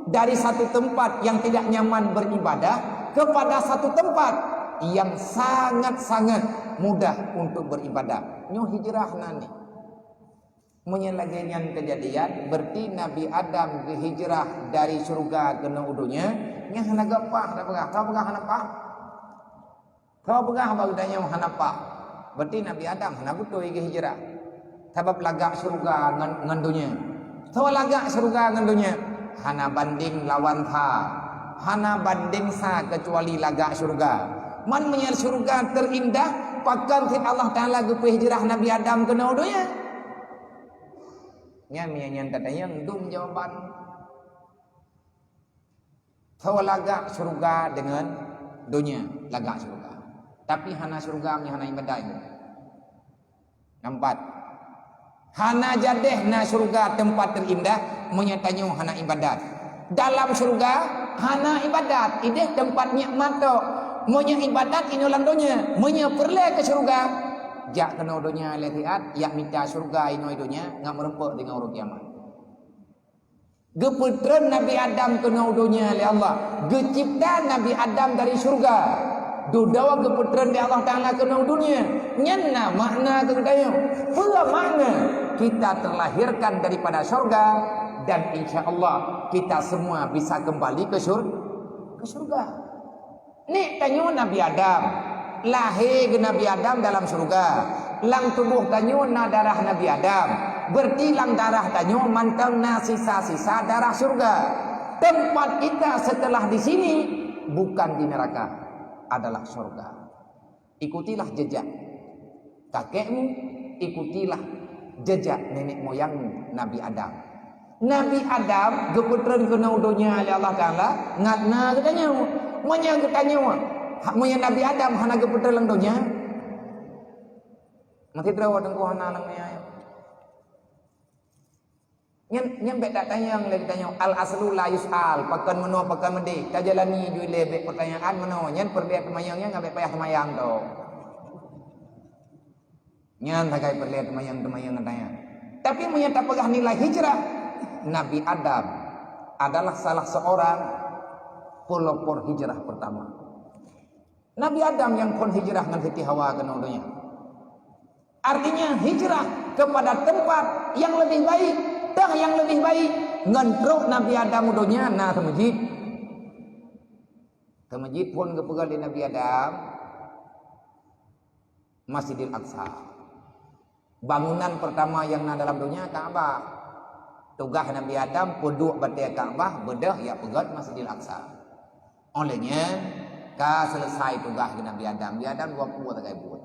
S1: dari satu tempat yang tidak nyaman beribadah kepada satu tempat yang sangat-sangat mudah untuk beribadah. Nyo hijrah nani. Menyelagian kejadian berarti Nabi Adam berhijrah dari surga ke dunia. Nya hana gapah dah pegah. Kau pegah hana pah. Kau pegah bagi tanya hana pah. Berarti Nabi Adam hana betul pergi hijrah. Sebab lagak surga ngan dunia. Tahu lagak surga ngan dunia. Hana banding lawan ha. Hana banding sa kecuali lagak surga. Man menyal surga terindah pakan fit Allah Taala gepe hijrah Nabi Adam ke dunia. Nya mian katanya ndum jawaban. Tahu lagak surga dengan dunia, lagak surga. Tapi hana surga mi hana ibadah itu. Nampak. Hana jadeh na surga tempat terindah menyatanya hana ibadat. Dalam surga hana ibadat, ideh tempat nikmat tu. Monya ibadat ini ulang dunia, monya perle ke surga. Jak kena dunia lihat, yak minta surga ini dunia ngam merempuk dengan urut kiamat. Geputran Nabi Adam kena dunia oleh Allah. Gecipta Nabi Adam dari surga. Dudawa keputran di Allah Ta'ala ke dunia. Nyana makna kedaya. Pula makna kita terlahirkan daripada surga. Dan insya Allah kita semua bisa kembali ke surga. Ni tanya Nabi Adam. Lahir ke Nabi Adam dalam surga. Lang tubuh tanya na darah Nabi Adam. Berarti lang darah tanya mantang na sisa-sisa darah surga. Tempat kita setelah di sini bukan di neraka, adalah surga. Ikutilah jejak kakekmu, ikutilah jejak nenek moyangmu Nabi Adam. Nabi Adam geputran kena dunia oleh Allah Taala ngatna katanya monya katanya monya Nabi Adam hana geputran lang dunia. Mati trawa dengku hana langnya. Nyen bek tak tanya lagi tanya al aslu la yusal pakan meno pakan mende kajalani jui lebek pertanyaan meno nyen perlihat temayangnya ngabek payah temayang to nyen takai perlihat temayang tanya tapi menyata pegah nilai hijrah. Nabi Adam adalah salah seorang pelopor hijrah pertama. Nabi Adam yang kon hijrah ngan Siti Hawa ke dunia. Artinya hijrah kepada tempat yang lebih baik. Dah yang lebih baik ngantrok Nabi Adam dunia na ke masjid. Ke masjid pun kepegal di Nabi Adam Masjidil Aqsa. Bangunan pertama yang na dalam dunia Ka'bah. Tugas Nabi Adam puduk batai Ka'bah bedah ya pegat Masjidil Aqsa. Olehnya ka selesai tugas ke Nabi Adam. Nabi Adam 20 tak buat.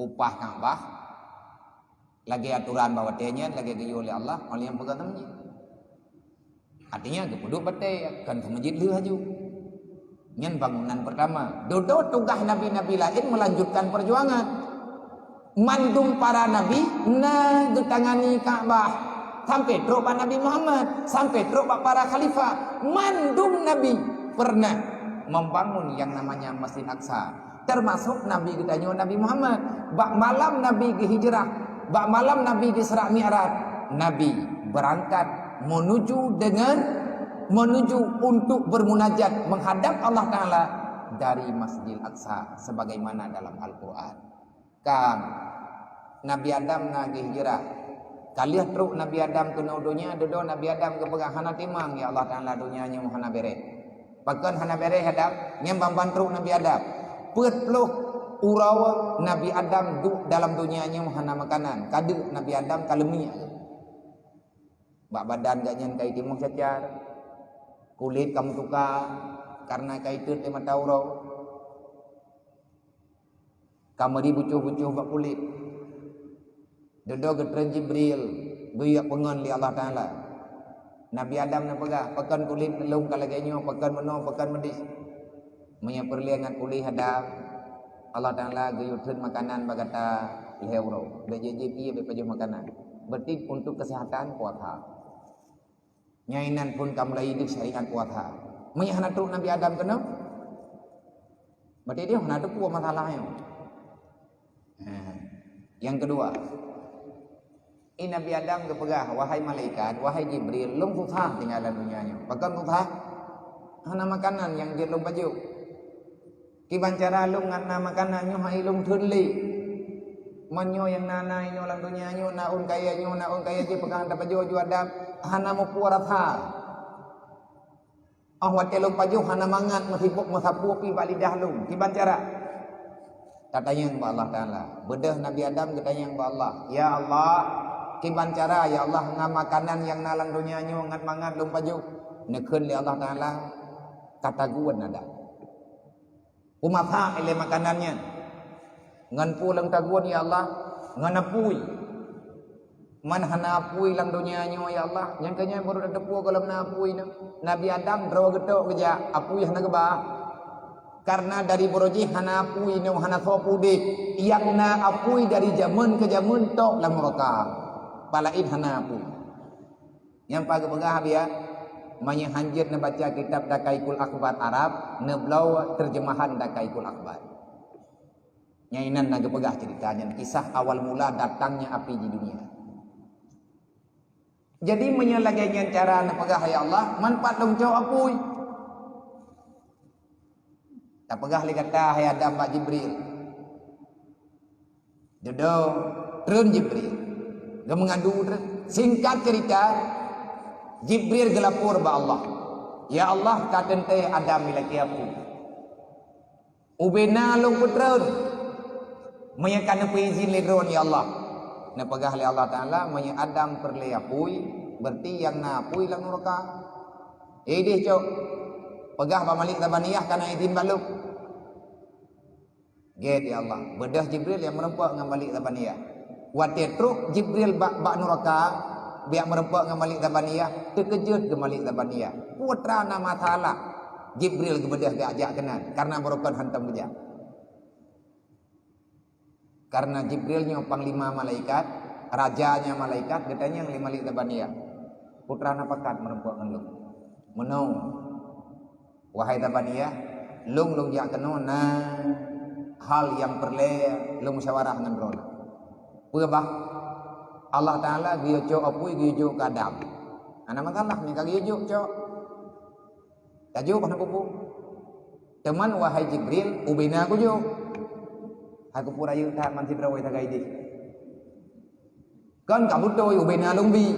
S1: Upah Ka'bah lagi aturan bahawa tehnya lagi diyo oleh Allah oleh yang pegang masjid. Artinya kepuduk batai kan ke masjid lu haju. Nyen bangunan pertama. Dodo tugas nabi-nabi lain melanjutkan perjuangan. Mandum para nabi na getangani Ka'bah sampai truk Nabi Muhammad, sampai truk para khalifah. Mandum nabi pernah membangun yang namanya Masjid Aqsa. Termasuk nabi kita Nabi Muhammad. Bak malam nabi ke hijrah. Bak malam Nabi di Isra Mi'raj, Nabi berangkat menuju dengan menuju untuk bermunajat menghadap Allah Ta'ala dari Masjidil Aqsa sebagaimana dalam Al-Quran. Kan Nabi Adam nagi hijrah. Kaliah teruk Nabi Adam kena dunia, dodo Nabi Adam ke pegang hana timang ya Allah Ta'ala dunianya hana bere. Pakan hana bere hadap ngembang bantruk Nabi Adam. Petluh urawa Nabi Adam dalam dunianya hana makanan. Kadu Nabi Adam kalemi. Bak badan gak nyen kai timung cacar. Kulit kamu tukar karena kai tut tema tauro. Kamu dibucuh-bucuh bak kulit. Dodo getren Jibril buyak pengon li Allah Ta'ala. Nabi Adam na pegah pekan kulit lung kalagenyo pekan meno pekan medis. Menya perliangan kulit hadap Allah Ta'ala guyutun makanan bagata leuro. BJJP bepajuh makanan. Berarti untuk kesehatan puasa. Nyainan pun kamu lai hidup syariat puasa. Menya hana truk Nabi Adam kena. Berarti dia hana ada puas masalahnya. Yang kedua, ini Nabi Adam kepegah, wahai malaikat, wahai Jibril, lung susah tinggalan dunianya. Bahkan susah, hana makanan yang dia lung baju. Kiban cara lung ngana makanan nyo hai lung thunli. Menyo yang nana inyo lang dunia nyo naun kaya je pegang dapat baju Adam, hana mo puarata. Ahwat lung baju hana mangat masibuk masapu pi balidah lung. Kiban cara katanya yang Allah Ta'ala. Bedah Nabi Adam katanya yang Allah. Ya Allah, kiban cara ya Allah ngam makanan yang nalang dunia nyo ngat mangat lung baju. Nekun li Allah Ta'ala kata guan ada. Umapa ile makanannya. Ngan pulang taguan ya Allah, ngan apui. Man hana apui lang dunia nyo ya Allah. Yang kanya baru ada tepu kalau na apui na. Nabi Adam draw getok keja apui hana geba. Karena dari boroji hana apui no hana sopu dik. Yang na apui dari zaman ke zaman tok lang mereka. Palaid hana apui. Yang pagi-pagi habia manya hanjir na baca kitab Dakaikul Akbar Arab, neblau terjemahan Dakaikul Akbar. Nyainan naga pegah ceritanya kisah awal mula datangnya api di dunia. Jadi menyalahkan cara nak pegah ya Allah, manfaat dong jauh apui. Tak pegah li kata hai Adam Pak Jibril. Dodo turun Jibril. Dia mengadu singkat cerita Jibril gelapur ba Allah. Ya Allah katen teh Adam laki aku. Ubena long putreun. Menyakan izin ledron ya Allah. Na pegah li Allah Ta'ala menya Adam perle apui berarti yang na apui lang neraka. Deh cok. Pegah ba malik tabaniyah kana izin baluk. Get ya Allah. Bedah Jibril yang merempak dengan malik tabaniyah. Watir truk Jibril bak neraka biak merempak dengan malik tabaniyah terkejut ke malik tabaniyah. Putra nama salah. Jibril ke bedah biak ajak kenan karena merupakan hantam beja. Karena Jibrilnya panglima malaikat, rajanya malaikat, katanya yang lima lita bania. Putra napakat merempuak ngelung. Menau, wahai tabania, lung jak keno na hal yang perle lung musyawarah dengan rona. Pebah Allah Ta'ala giyo apui giyo kadam. Ana masalah ni kagi giyo cok. Kajo kana pupu. Teman wahai Jibril, ubina aku jo. Aku pura yu tak man sidra wai tagai di. Kan kamu tu ubena lumbi.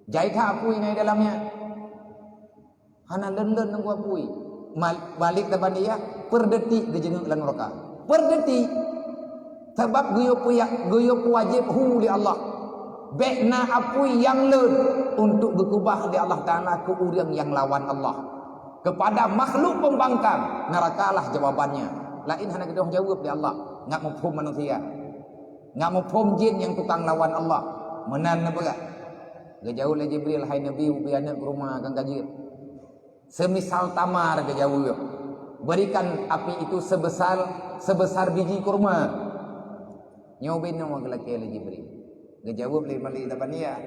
S1: Jai tha apui nai dalamnya. Hana len-len nang apui. Balik depan dia per detik gejenguk lang neraka. Per detik. Sebab guyo wajib hu li Allah. Bekna apui yang len untuk berkubah di Allah Ta'ala ke urang yang lawan Allah. Kepada makhluk pembangkang, nerakalah jawabannya. Lain hanya kita jawab di Allah. Ngak mufhum manusia. Ngak mufhum jin yang tukang lawan Allah. Menan na baga. Gejauh le Jibril hai Nabi ubi anak ke rumah kang kajir. Semisal tamar gejauh yo. Berikan api itu sebesar biji kurma. Nyobin nama gelaki le Jibril. Gejauh le mali tabania.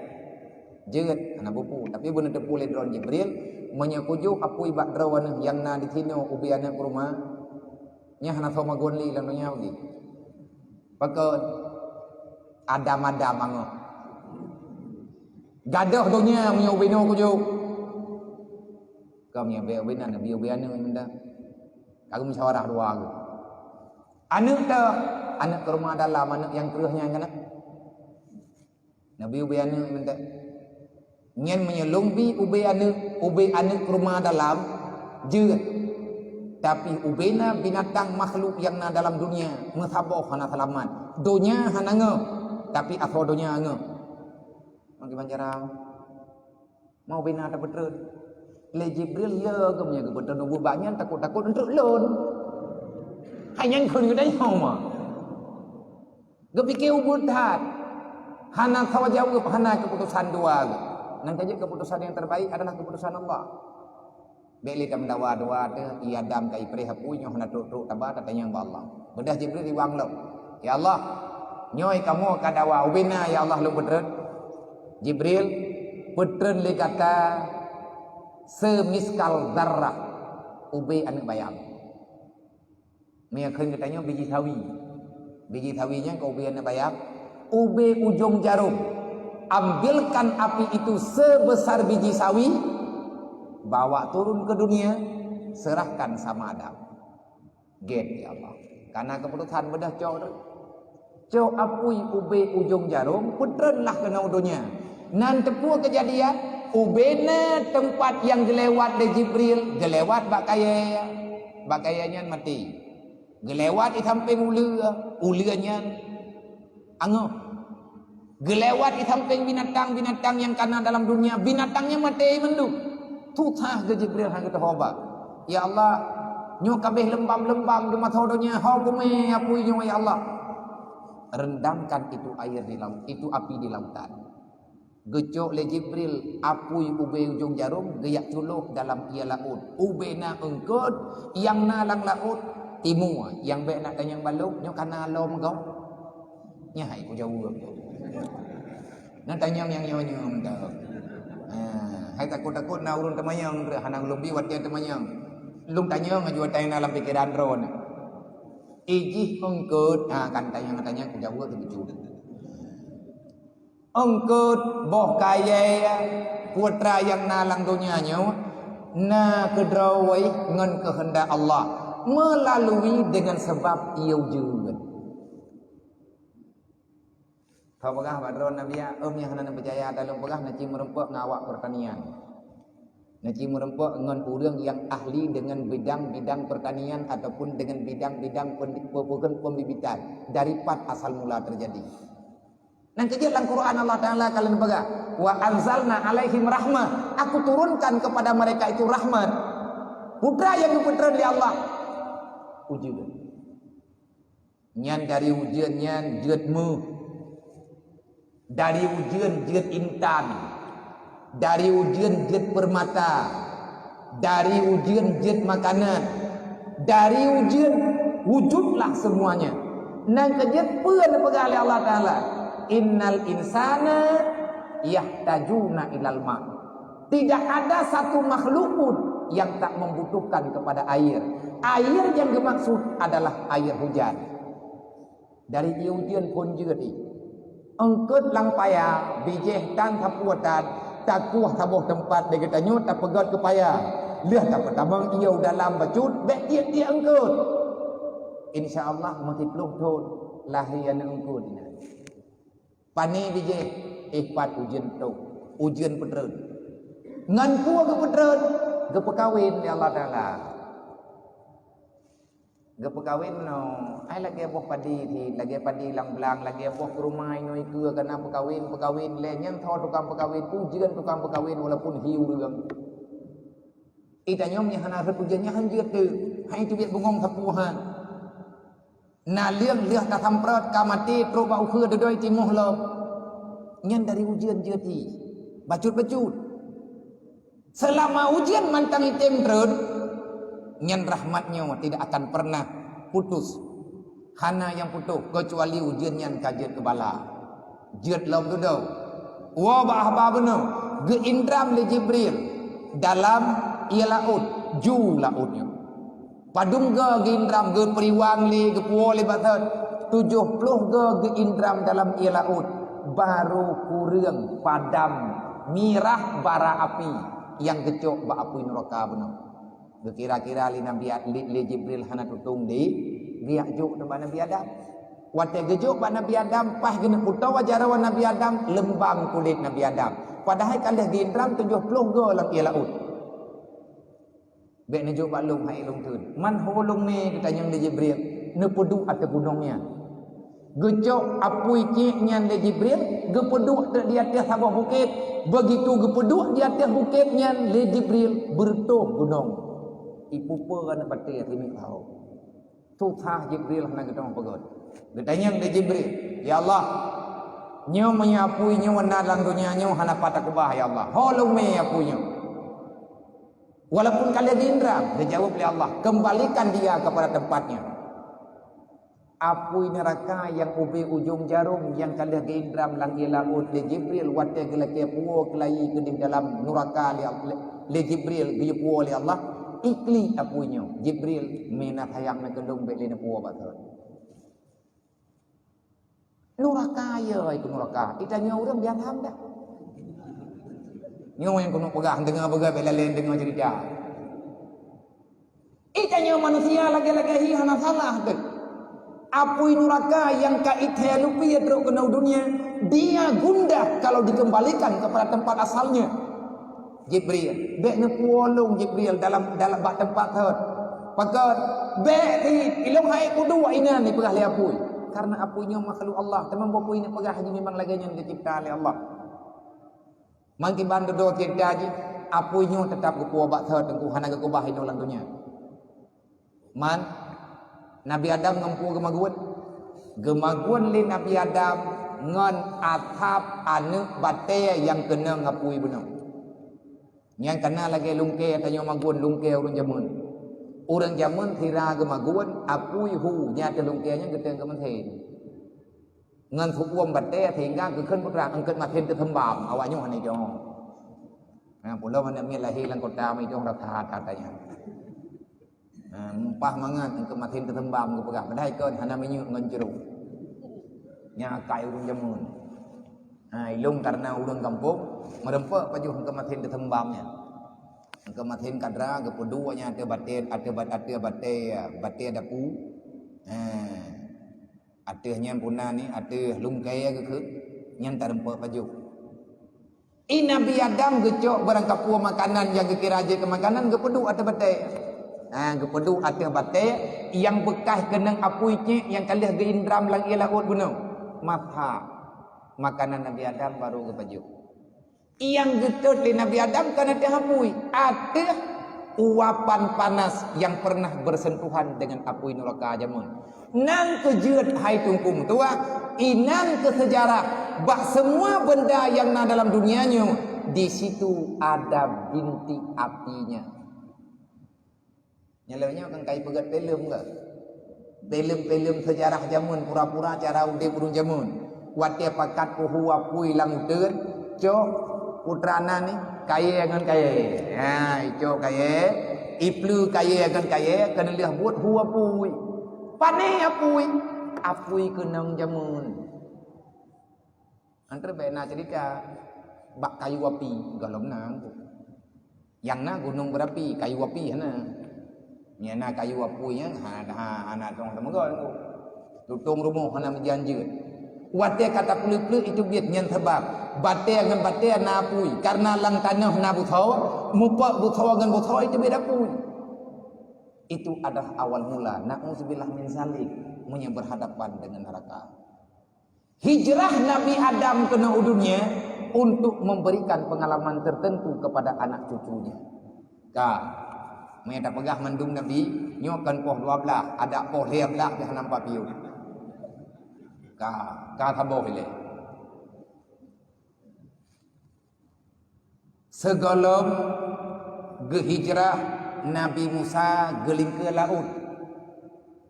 S1: Jeut anak bupu tapi bener tepu le dron Jibril menyakuju apui bak drawan yang na di sini ubi anak ke rumah. Nya hana sama gonli lan nya ugi. Pakon Adam mango. Gadah dunia menyubino ku jo. Kau punya ubena nabi ubena benda. Aku musyawarah dua aku. Anak tu anak ke rumah dalam anak yang keruhnya kan. Nabi ubena benda. Nyen menyelumbi ube anak ke rumah dalam je. Tapi ubena binatang makhluk yang na dalam dunia menghabau hana selamat. Dunia hana nge, tapi akho dunia nge. Bagaimana cara mau ubena tak betul? Le Jibril ya gemnya ke betul nubu banyak takut-takut untuk lon. Hanya kun ke dayau mah. Gepikir ubud hat. Hana tawajawab hana keputusan dua. Nanti aja keputusan yang terbaik adalah keputusan Allah. Beli kam dawa-dawa tu ia dam kai pre hapunya hana truk tabah tanya ba Allah. Bedah Jibril riwang lo. Ya Allah, nyoi kamu ka dawa ubina ya Allah lu betrun. Jibril betrun le kata semiskal darah ube anak bayam. Mia keun katanya biji sawi. Biji sawinya ke ube anak bayam. Ube ujung jarum. Ambilkan api itu sebesar biji sawi. Bawa turun ke dunia, serahkan sama Adam. Get ya Allah. Karena keputusan bedah cok apui ube ujung jarum, putrenlah ke dunia. Nan tepuk kejadian, ubena tempat yang gelewat de Jibril, gelewat bakayanya mati. Gelewat di samping ulanya angoh. Gelewat di samping binatang-binatang yang karena dalam dunia, binatangnya mati menduk. Tutah ke Jibril hang kita hoba. Ya Allah, nyo kabeh lembam-lembam di mata dunia, hau kume apui nyo ya Allah. Rendamkan itu air di laut, itu api di lautan. Gecok le Jibril apui ube ujung jarum geyak culuk dalam ia laut. Ube na engkot yang nalang laut timur, yang be nak tanyang baluk nyo kana lom kau. Nyai ku jauh. Nak tanyang yang nyo dah. Hai takut-takut na urun temayang hanang lumbi wat dia temayang. Lung tanyang ngaju tayang dalam pikiran ron. Ijih engkut kan tanyang ku jauh ke bicu. Engkut boh kaya putra yang nalang dunianya na kedrawai ngan kehendak Allah melalui dengan sebab ia juga. Kau pegah badron Nabi ya, yang hendak percaya dalam pegah naci merempuk ngawak pertanian. Naci merempuk ngan urang yang ahli dengan bidang-bidang pertanian ataupun dengan bidang-bidang pembibitan dari part asal mula terjadi. Dan kejalan Quran Allah Ta'ala kalian pegah. Wa anzalna alaihim rahmah. Aku turunkan kepada mereka itu rahmat. Putra yang diputran oleh Allah. Ujian. Nyan dari ujian nyan jetmu. Dari ujian jet intan, dari ujian jet permata, dari ujian jet makanan, dari ujian wujudlah semuanya. Nang kejet pun pegali Allah Ta'ala. Innal insana yahtajuna ilal ma. Tidak ada satu makhluk pun yang tak membutuhkan kepada air. Air yang dimaksud adalah air hujan. Dari ujian pun juga engkut lang paya bijih tan tapuatan takuh tabuh tempat dia kata nyut tak pegat ke paya lihat tak pertamang iau dalam bacut bek dia engkut insyaallah mati peluk tun lahian engkut pani bijih ikpat ujian tu ujian petreun ngan puah ke petreun ke pekawin ya Allah Taala ke pekawin no ai lagi boh padi thì lagi padi lang blang lagi boh rumah noi ke kana pekawin le nyang tho tukang pekawin ujian tukang pekawin walaupun hiu reung ita nyom nya hana ujiannya han jeut tu hai tu biat bungong tapuhan na liang liah ta tamprot ka mati tro ba ukheur dedoi timuh lo nyan dari ujian jeut i bacut selama ujian mantang item treun nyan rahmatnya tidak akan pernah putus. Hana yang putus kecuali ujian nyan kajet kebala. Jeut lom tu dau. Wa bahba beno ge indram le Jibril dalam ia laut ju lautnya. Padung ge indram ge periwang li ge puo le batat 70 ge indram dalam ia laut baru kureung padam mirah bara api yang gecok ba apui neraka benar. Kira-kira li Nabi li Jibril hana tutung di dia juk ba Nabi Adam. Wate gejok ba Nabi Adam pah gena utawa jarawan Nabi Adam lembang kulit Nabi Adam. Padahal kalah diindram 70 go lam ia laut. Bek nejuk ba lung hai lung tun. Man ho lung ni katanya li Jibril ne pedu atas gunungnya. Gejok apui kiknya li Jibril gepeduk di atas sebuah bukit. Begitu gepeduk di atas bukitnya li Jibril bertuh gunung. Ipupa kan batai timi tahu. Tutah Jibril hana gedong pegot. Gedanyang di Jibril, ya Allah, nyo menyapui nyo wana dalam dunia nyo hana patah kubah ya Allah. Holong me apui nyo. Walaupun kalian diindram, dia jawab oleh Allah, kembalikan dia kepada tempatnya. Apui neraka yang ubi ujung jarum yang kalian diindram lang ilaut di Jibril wate gelake puo kelai ke di dalam neraka li Jibril ge puo oleh Allah. Ikli apunya Jibril minat hayang na gendong bek lena puwa batal. Neraka ya itu neraka. Itanya orang biar ham dah. Nyo yang kuno pegang dengar pegang bek lain dengar cerita. Itanya manusia lagi-lagi hana salah dek. Apui neraka yang ka ithe lupi teruk kena dunia, dia gundah kalau dikembalikan kepada tempat asalnya. Jibril bek ne puolong Jibril dalam bak tempat thot pakat bek ti ilong hai kudu ina ni pegah li apui karena apuinya makhluk Allah teman bopui ni pegah haji memang laganya dicipta oleh Allah mangki bandu do cipta ji apuinya tetap ke puo bak thot tengku hana ke kubah ino lang dunia man Nabi Adam ngampu gemaguan li Nabi Adam ngan atap anu bate yang kena ngapui benar. Yang kena lagi lungke tanya magun lungke orang jamun tira gemaguan apui hu nya te lungke nya geteng ke menthen ngan thuom batte thingga ke keun putra angkat mathen te thembam awaknya hane jo nah pula mana mi lahi lang kota mi jong rakha katanya mumpah mangan angkat mathen te thembam ke pegah padai keun hana menyu ngan jeruk nya kai urang jamun ilung karena urang kampung merempak baju hangka mathin de thembamnya hangka mathin kadra ke peduanya ada bate dapu atehnya puna ni ateh lungkai ke nyan tarempak baju Nabi Adam gecok barang kapua makanan yang kira aja ke makanan ke pedu ateh bate ke pedu ateh bate yang bekas kenang apuinya yang kalih ge indram lang ialah ut gunung mata makanan Nabi Adam baru ke baju. Yang getut di Nabi Adam karena dia hapui. Ada uapan panas yang pernah bersentuhan dengan apui neraka jamun. Nang kejeut hai tungkung tua, inang ke sejarah bah semua benda yang na dalam dunianya di situ ada binti apinya. Nyalanya kan kai pegat film enggak? Film sejarah jamun pura-pura cara udah burung jamun. Wate pakat puhu apui lang uteun cok putrana ni kaya dengan kaya ico kaya iplu kaya dengan kaya kena liah buat hu apui pane apui kenang jamun antara bena cerita bak kayu api galom nang yang na gunung berapi kayu api hana nyana kayu apui nya anak tong temegal tutung rumah hana menjanji. Wate kata pelu-pelu itu biat nyan sebab bate dengan bate na apui karena lang tanah na buthau mupa buthau dengan buthau itu beda apui itu adalah awal mula na'udzubillah min zalik punya berhadapan dengan neraka. Hijrah Nabi Adam ke dunia untuk memberikan pengalaman tertentu kepada anak cucunya. Mereka pegah mandung Nabi nyokan poh 12 ada poh 13 dia nampak piu. Ka thabo bile segalom gehijrah Nabi Musa geling ke laut.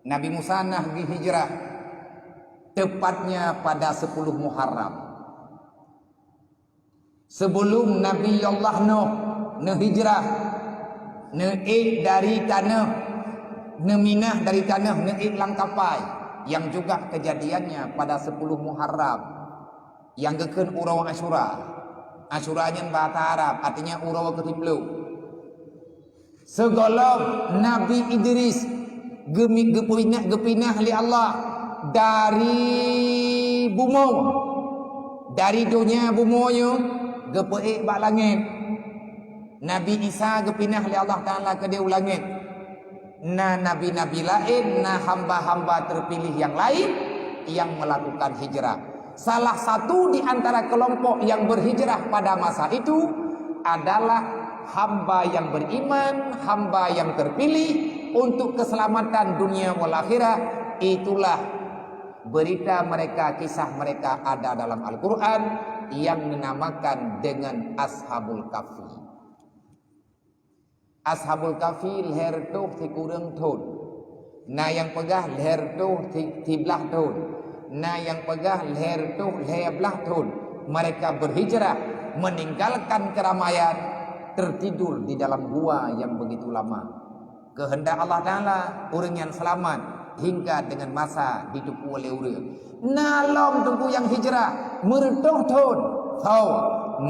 S1: Nabi Musa nah gehijrah tepatnya pada 10 Muharram sebelum Nabi Allah Nuh hijrah dari tanah Minah dari tanah Langkapai yang juga kejadiannya pada 10 Muharram yang geken Urau Asyura Asyuranya bahasa Arab, artinya urawa ke-10. Segolong Nabi Idris gepinah li Allah dari bumi, dari dunia bumonya gepeik bak langit. Nabi Isa gepinah li Allah Ta'ala ke dia langit. Nah nabi-nabi lain, nah hamba-hamba terpilih yang lain yang melakukan hijrah. Salah satu di antara kelompok yang berhijrah pada masa itu adalah hamba yang beriman, hamba yang terpilih untuk keselamatan dunia wal akhirah. Itulah berita mereka, kisah mereka ada dalam Al-Quran yang dinamakan dengan Ashabul Kahfi. Ashabul Kahfi leher tu ti kurang thun. Nah yang pegah leher tu ti belah thun. Nah yang pegah leher tu leher belah thun. Mereka berhijrah meninggalkan keramaian, tertidur di dalam gua yang begitu lama. Kehendak Allah Ta'ala orang yang selamat hingga dengan masa ditupu oleh orang. Nalom tunggu yang hijrah meredoh thun. Tahu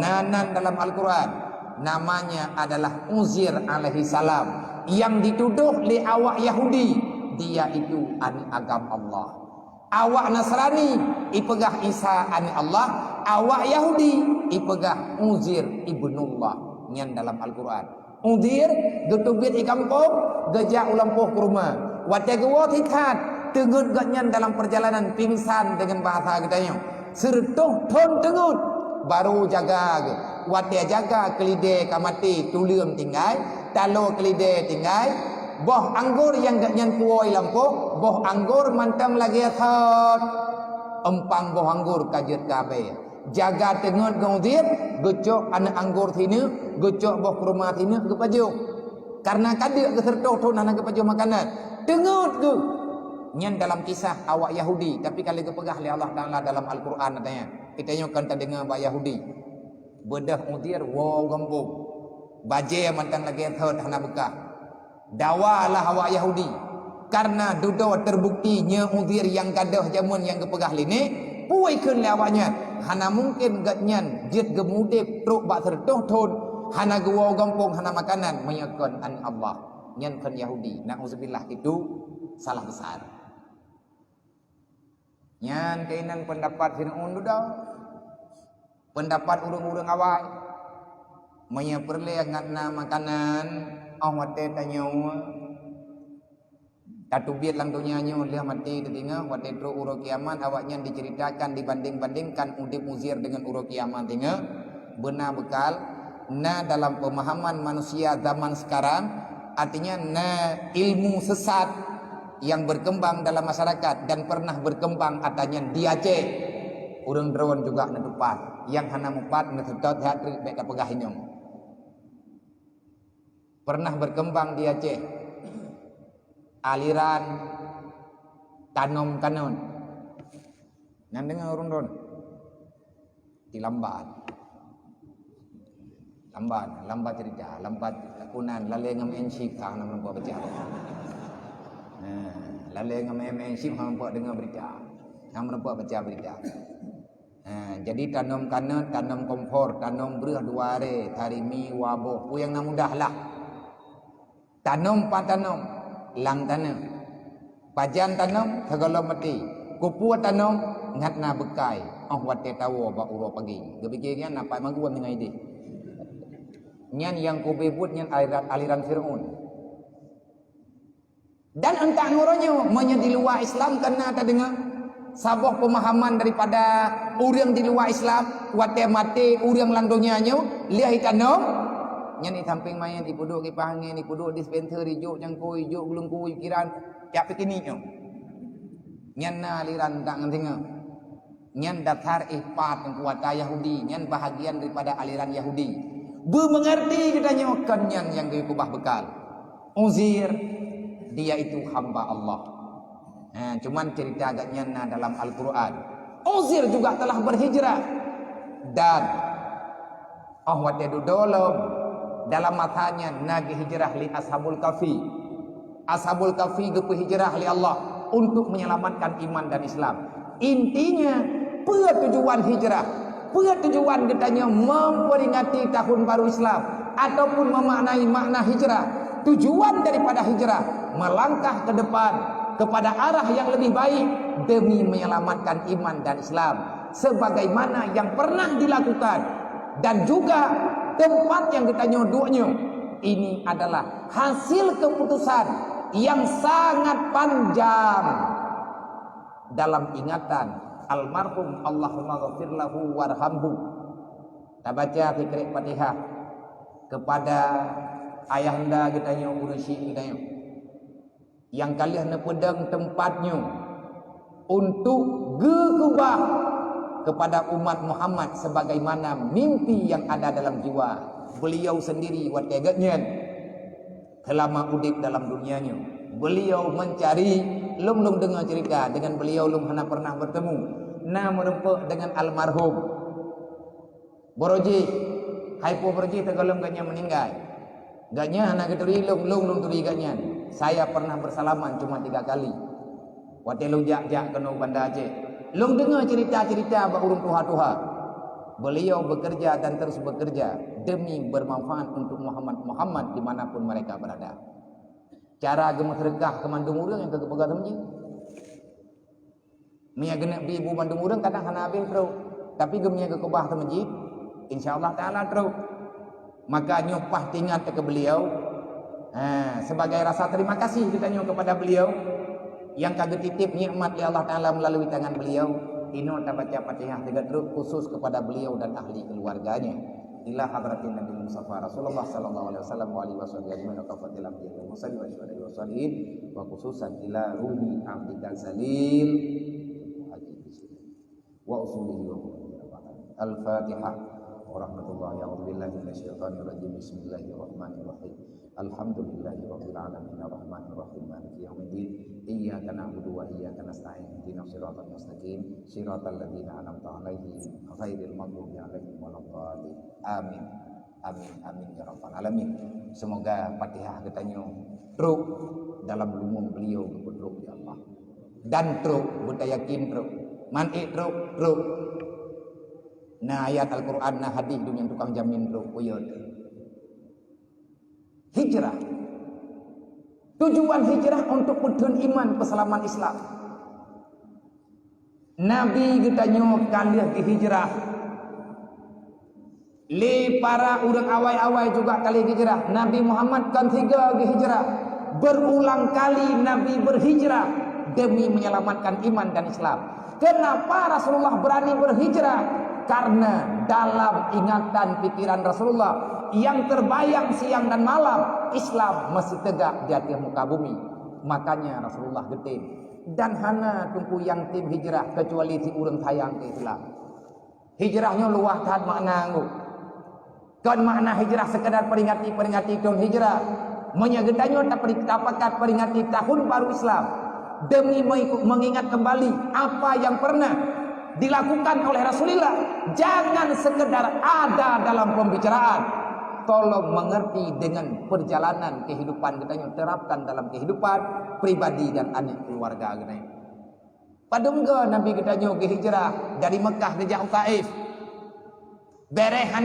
S1: nanan dalam Al-Quran namanya adalah Uzair alaihi salam yang dituduh li awak Yahudi dia itu ani agam Allah. Awak Nasrani ipegah Isa ani Allah, awak Yahudi ipegah Uzair ibnullah yang dalam Al-Quran. Uzair getubit di kampung gejak ulampuh ke rumah. Wate gua tikat tengut gatnyan dalam perjalanan pingsan dengan bahasa katanya. Sertuh thon tengut baru jaga wate jaga kelide kamati tulium tinggal talo kelide tinggal boh anggur yang gak nyan kuoi lampu boh anggur mantang lagi thot empang boh anggur kajet kabe jaga tengut gaudir gocok anak anggur thini gocok boh rumah thini gepaju karena kadik kesertoh thon anak gepaju makanan tengut tu nyan dalam kisah awak Yahudi tapi kalau kepegah oleh Allah Ta'ala dalam Al-Quran katanya kita nyokkan tak dengar awak Yahudi bedah Uzair wow gambung baje mantan lagi thot hana bekah dawalah awak Yahudi karena dudo terbuktinya Uzair yang gadah jamun yang kepegah lini puai keun awaknya hana mungkin gatnyan jet gemudip truk bak sertoh thon hana wow gambung hana makanan menyekon an Allah nyan kan Yahudi na'udzubillah itu salah besar. Nyan kainan pendapat Fir'aun dah. Pendapat urang-urang awal. Maya perle ngatna makanan awate tanyo. Tatubit lang dunia nyo lihat mati tetinga wate tro uro kiamat awaknya diceritakan dibanding-bandingkan udip Uzair dengan uro kiamat tinga benar bekal na dalam pemahaman manusia zaman sekarang artinya na ilmu sesat yang berkembang dalam masyarakat dan pernah berkembang atanya di Aceh urang drone juga netupat yang hana mupat netutot hatri beka pegahinyong pernah berkembang di Aceh aliran tanom kanon nan dengar urang drone di lambat cerita lambat kunan lale ngam ensik kang nam buat baca lalu ngam sip hang buat dengar berita hang buat baca berita jadi tanam kanan tanam kompor tanam beruh duare tarimi waboh pu yang mudahlah tanam patanam lang tanam pajan tanam segala mati kupu tanam ngatna bekai wate tawo ba uro pagi gebikirnya napa maguan dengan ide nyan yang kubebut nyan aliran Fir'aun. Dan entah nguronyo menya di luar Islam karena tak dengar sabuh pemahaman daripada orang di luar Islam wate mate orang langdonya nyo lihat tanam nyan di samping main dipuduk ki pangin dipuduk dispenser ijuk jangkui ijuk gulung kui kiran tiap pikini nyo nyan aliran tak ngentinga nyan daftar ihpat yang kuat Yahudi nyan bahagian daripada aliran Yahudi mengerti katanya kenyan yang kubah bekal Uzair dia itu hamba Allah. Cuman cerita agaknya dalam Al-Quran Uzair juga telah berhijrah dan wate dudolom dalam matanya nagi hijrah li Ashabul Kahfi. Ashabul Kahfi gepe hijrah li Allah untuk menyelamatkan iman dan Islam. Intinya tujuan hijrah Apa tujuan katanya memperingati tahun baru Islam ataupun memaknai makna hijrah? Tujuan daripada hijrah melangkah ke depan kepada arah yang lebih baik demi menyelamatkan iman dan Islam sebagaimana yang pernah dilakukan, dan juga tempat yang katanya duduknya ini adalah hasil keputusan yang sangat panjang dalam ingatan almarhum Allahumma ghafir lahu warhamhu. Kita baca fikir Fatihah kepada ayahanda katanya urusi katanya yang kalian pedang tempatnya untuk gegubah kepada umat Muhammad sebagaimana mimpi yang ada dalam jiwa beliau sendiri wat kagetnya selama udik dalam dunianya. Beliau mencari, lum dengar cerita dengan beliau, lum pernah bertemu merempuk dengan almarhum Boroji. Haipo Boroji tergolong gaknya meninggal. Gaknya anak keturi lum turi gaknya. Saya pernah bersalaman cuma 3 kali. Waktu lu jak kena Banda Aceh. Lum dengar cerita-cerita urung tuha-tuha. Beliau bekerja dan terus bekerja demi bermanfaat untuk Muhammad dimanapun mereka berada. Cara gemas rekah ke mandung urang yang kegepegah temenji. Mia genek bi ibu mandung urang kadang hana habis terus. Tapi gemnya ke kebah temenji, insyaallah taala terus. Maka nyopah tingat ke beliau. Sebagai rasa terima kasih kita kepada beliau yang kagak titip nikmat ya Allah taala melalui tangan beliau. Ino tak baca Fatihah 3 terus khusus kepada beliau dan ahli keluarganya. Ila hadratin Nabi Mustafa Rasulullah sallallahu alaihi wasallam wa alihi wasallam wa kafatil anbiya wa musalli wa syuhada wa salihin wa khususan ila ruhi abdikal salil wa usulihi wa al-Fatihah wa rahmatullahi wa billahi minasyaitonir rajim. Bismillahirrahmanirrahim. Alhamdulillahi rabbil alamin arrahmanir rahim maliki yaumiddin iyyaka na'budu wa iyyaka nasta'in ihdinas siratal mustaqim siratal ladzina an'amta 'alaihim ghairil maghdubi 'alaihim waladdallin. Amin. Amin amin ya rabbal alamin. Semoga Fatihah katanya truk dalam lumung beliau bertruk ya Allah. Dan truk berdayakin truk. Mandi truk. Nah ayat Al-Qur'an nah hadis dunia tukang jamin truk uyud. Hijrah. Tujuan hijrah untuk pudun iman peselaman Islam. Nabi katanya kalian ke hijrah. Li para orang awai-awai juga kali hijrah. Nabi Muhammad kan 3 ke hijrah. Berulang kali Nabi berhijrah demi menyelamatkan iman dan Islam. Kenapa Rasulullah berani berhijrah? Karena dalam ingatan pikiran Rasulullah yang terbayang siang dan malam, Islam masih tegak di atas muka bumi. Makanya Rasulullah getin. Dan hana tunggu yang tim hijrah kecuali si urang sayang ke Islam. Hijrahnya luah tahan makna ngu. Kan makna hijrah sekedar peringati tahun hijrah. Menyagetanya dapatkan peringati tahun baru Islam. Demi mengingat kembali apa yang pernah dilakukan oleh Rasulullah. Jangan sekedar ada dalam pembicaraan. Tolong mengerti dengan perjalanan kehidupan kita, terapkan dalam kehidupan pribadi dan anak keluarga kita. Padungga Nabi kita ke hijrah dari Mekah ke Taif. Berehan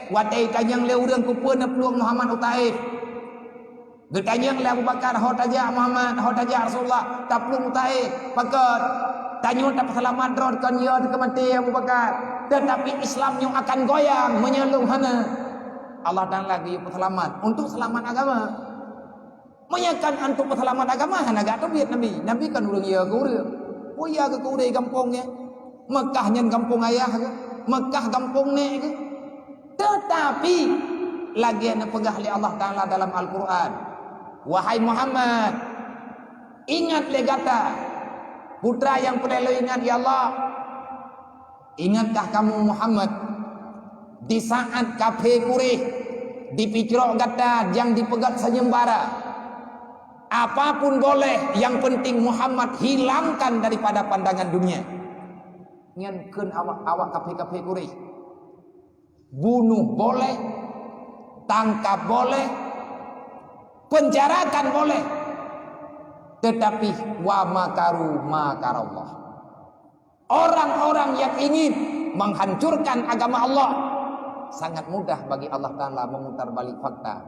S1: watai kanyang le urang ku pun peluang Muhammad Taif. Gekanyang le Abu Bakar hotaja Muhammad hotaja Rasulullah taplung Taif. Pakat tanya tak selamat rod kan ya kemati Abu Bakar. Tetapi Islamnya akan goyang menyelung hana. Allah dan lagi selamat untuk selamat agama. Menyakan untuk selamat agama hana gak tahu Nabi. Nabi kan urang ya guru. Oh ya ke kurai kampungnya. Mekah nyen kampung ayah ke. Mekah kampung ne ke. Tetapi lagi ana pegah li Allah Taala dalam Al-Qur'an. Wahai Muhammad, ingat legata putra yang perlu ingat ya Allah. Ingatkah kamu Muhammad di saat kafir Quraisy dipicrok kata yang dipegat sayembara, apapun boleh, yang penting Muhammad hilangkan daripada pandangan dunia. Nyankeun awak kafir Quraisy, bunuh boleh, tangkap boleh, penjarakan boleh, tetapi wa makaru makarallah. Orang-orang yang ingin menghancurkan agama Allah, sangat mudah bagi Allah Ta'ala memutar balik fakta.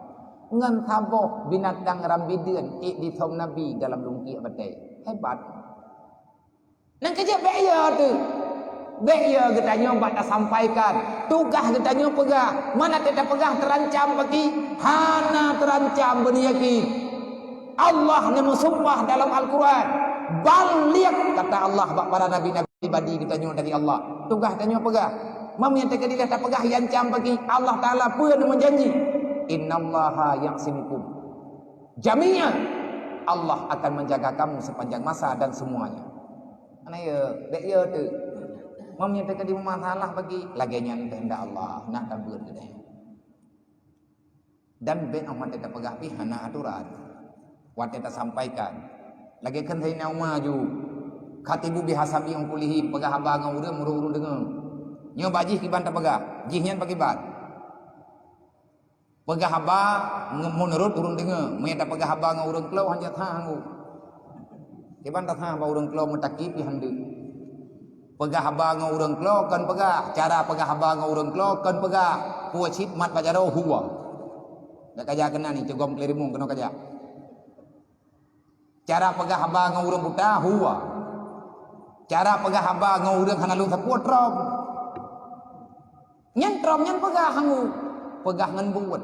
S1: Ngan taboh binatang rambideun di thom Nabi dalam lungki batai. Hebat. Nang kerja bahaya tu. Bahaya kita nyoba tak sampaikan. Tugas kita nyoba pegah. Mana tidak pegah terancam bagi. Hana terancam berniyakin. Allah yang mensumpah dalam Al-Quran. Balik kata Allah para nabi-nabi pribadi kita nyoba dari Allah. Tugas kita nyoba pegah. Mam yang terkadang tak pegah yang cam bagi Allah Ta'ala pun menjanji. Innallaha ya'simukum jami'an. Allah akan menjaga kamu sepanjang masa dan semuanya. Mana ya? Bahaya tu. Mam yang terkadang masalah bagi laginya kehendak Allah nak tabur ke dah. Dan ben amat tak pegah pi hana aturan. Wat tak sampaikan. Lagi kan saya nak maju. Khatibu bihasabi yang kulihi pegah abang urang urang dengar. Nyo baji kiban tak pegah. Jihnya pakai bat. Pegah haba menurut urang dengar. Me tak pegah haba ngau urang kelau hanya thangu. Kiban tak thang ba urang kelau mutakip pi handu. Pegah haba ngau urang kelau kan pegah. Cara pegah haba ngau urang kelau kan pegah. Puacit mat bajaro huwa. Dak kaja kena ni cegom klerimung kena kaja. Cara pegah haba ngau urang buta huwa. Cara pegah haba ngau urang hanalu sapuat trom. Nyen trom nyen pegah hangu. Pegah ngan buat.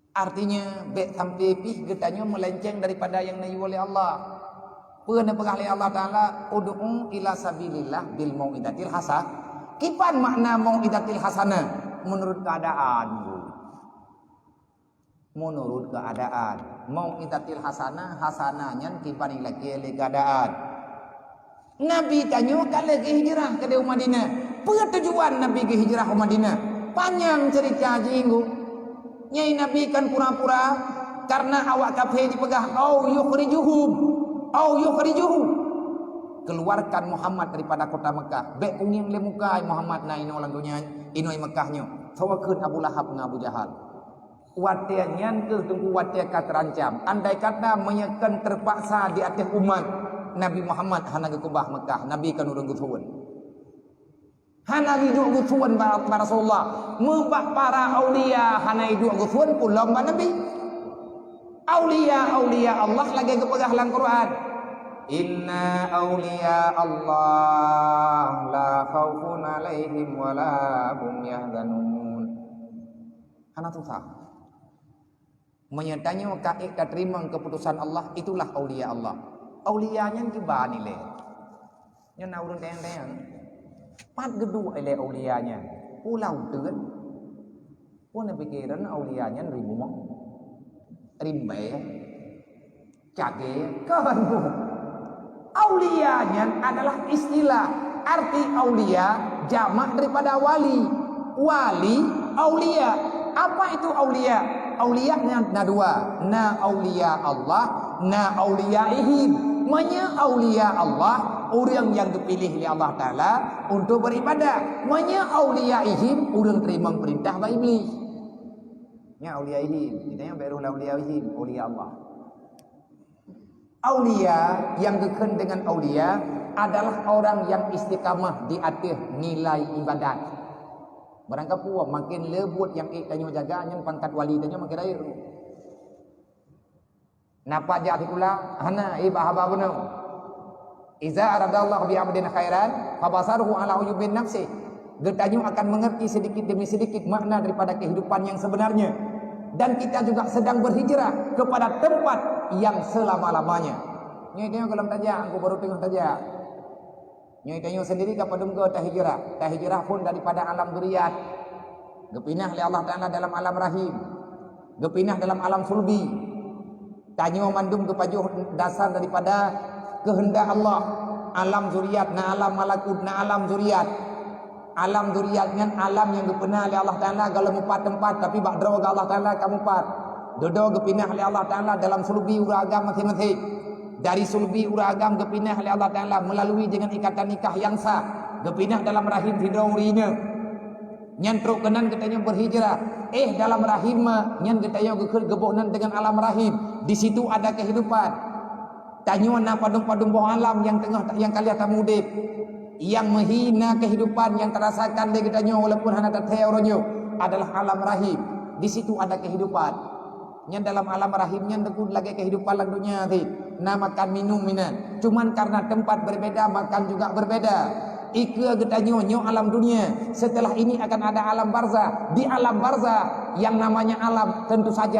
S1: Artinya bek sampai pih getanya melenceng daripada yang nayu oleh Allah. Pernah pegah oleh Allah Ta'ala. Udu'u ila sabilillah bil mau'idatil hasanah. Kipan makna mau'idatil hasanah? Menurut keadaan. Menurut keadaan. Mau'idatil hasanah. Hasanahnya kipan ilaki oleh keadaan. Nabi tanya kalau ke hijrah ke Madinah. Tujuan Nabi ke hijrah ke Madinah. Panjang cerita jinggu. Nyai Nabi kan pura-pura. Karena awak kafir dipegah. Yukhrijuhum. Keluarkan Muhammad daripada kota Mekah. Bek ungin le mukai Muhammad na ino landunya inoi Mekahnya. Sawakeun Abu Lahab dengan Abu Jahal. Watia nyan ke tunggu watia kat terancam. Andai kata menyekan terpaksa di atas umat Nabi Muhammad hana ke kubah Mekah. Nabi kan urang gutuan. Hana hidup gutuan para Rasulullah. Membak para aulia hana hidup gutuan pun lomba Nabi. Aulia Allah lagi kepegah dalam Quran. Inna aulia Allah la khaufun alaihim wa la hum yahzanun. Hana susah. Menyatanya kaik terima keputusan Allah, itulah aulia Allah. Aulianya kibar ni le. Nya na urang teng-teng. Pat gedu ele aulianya. Pulau teun. Pun pikiran aulianya ribu mong. Rimbe cage kawanmu. Aulianya adalah istilah. Arti aulia jamak daripada wali. Wali aulia. Apa itu aulia? Aulia na dua. Na aulia Allah, na auliaihim. Manya aulia Allah, orang yang dipilih oleh Allah Ta'ala untuk beribadah. Manya auliaihim, orang terima perintah by iblis. Nya auliaihim, kita yang baru auliaihim, aulia Allah. Aulia yang dekat dengan aulia adalah orang yang istiqamah di atas nilai ibadat. Barangkali puak makin lebut yang tanya jaga yang pangkat wali tanya makin air. Napa jadi pula hana ibahaba benar. Iza aradallahu bi abdin khairan fabasaruhu ala uyubin nafsi. Getanya akan mengerti sedikit demi sedikit makna daripada kehidupan yang sebenarnya. Dan kita juga sedang berhijrah kepada tempat yang selama-lamanya. Nyai tengok dalam tajak, aku baru tengok tajak. Nyai tengok sendiri kepada muka tak hijrah. Tak hijrah pun daripada alam duriat. Gepinah oleh Allah Ta'ala dalam alam rahim. Gepinah dalam alam sulbi. Tanya mandum kepajuh dasar daripada kehendak Allah. Alam zuriat, na alam malakut, na alam zuriat. Alam duriat dengan alam yang gepinah oleh Allah Ta'ala kalau empat tempat tapi bak draw Allah Ta'ala kamu empat. Dodo gepinah oleh Allah Ta'ala dalam sulbi uragam masing-masing. Dari sulbi uragam gepinah oleh Allah Ta'ala melalui dengan ikatan nikah yang sah. Gepinah dalam rahim hidraurinya. Nyan truk kenan katanya berhijrah. Dalam rahim nyan katanya gebohnan dengan alam rahim. Di situ ada kehidupan.
S2: Tanya na padung-padung bawah alam yang tengah yang kalian tak mudip, yang menghina kehidupan yang terasakan dia tanya walaupun hanya tak teoronyo adalah alam rahim. Di situ ada kehidupan. Yang dalam alam rahimnya dekut lagi kehidupan lang dunia ti. Na makan minum minan. Cuman karena tempat berbeda makan juga berbeda. Ika getanyo nyo alam dunia. Setelah ini akan ada alam barzah. Di alam barzah yang namanya alam tentu saja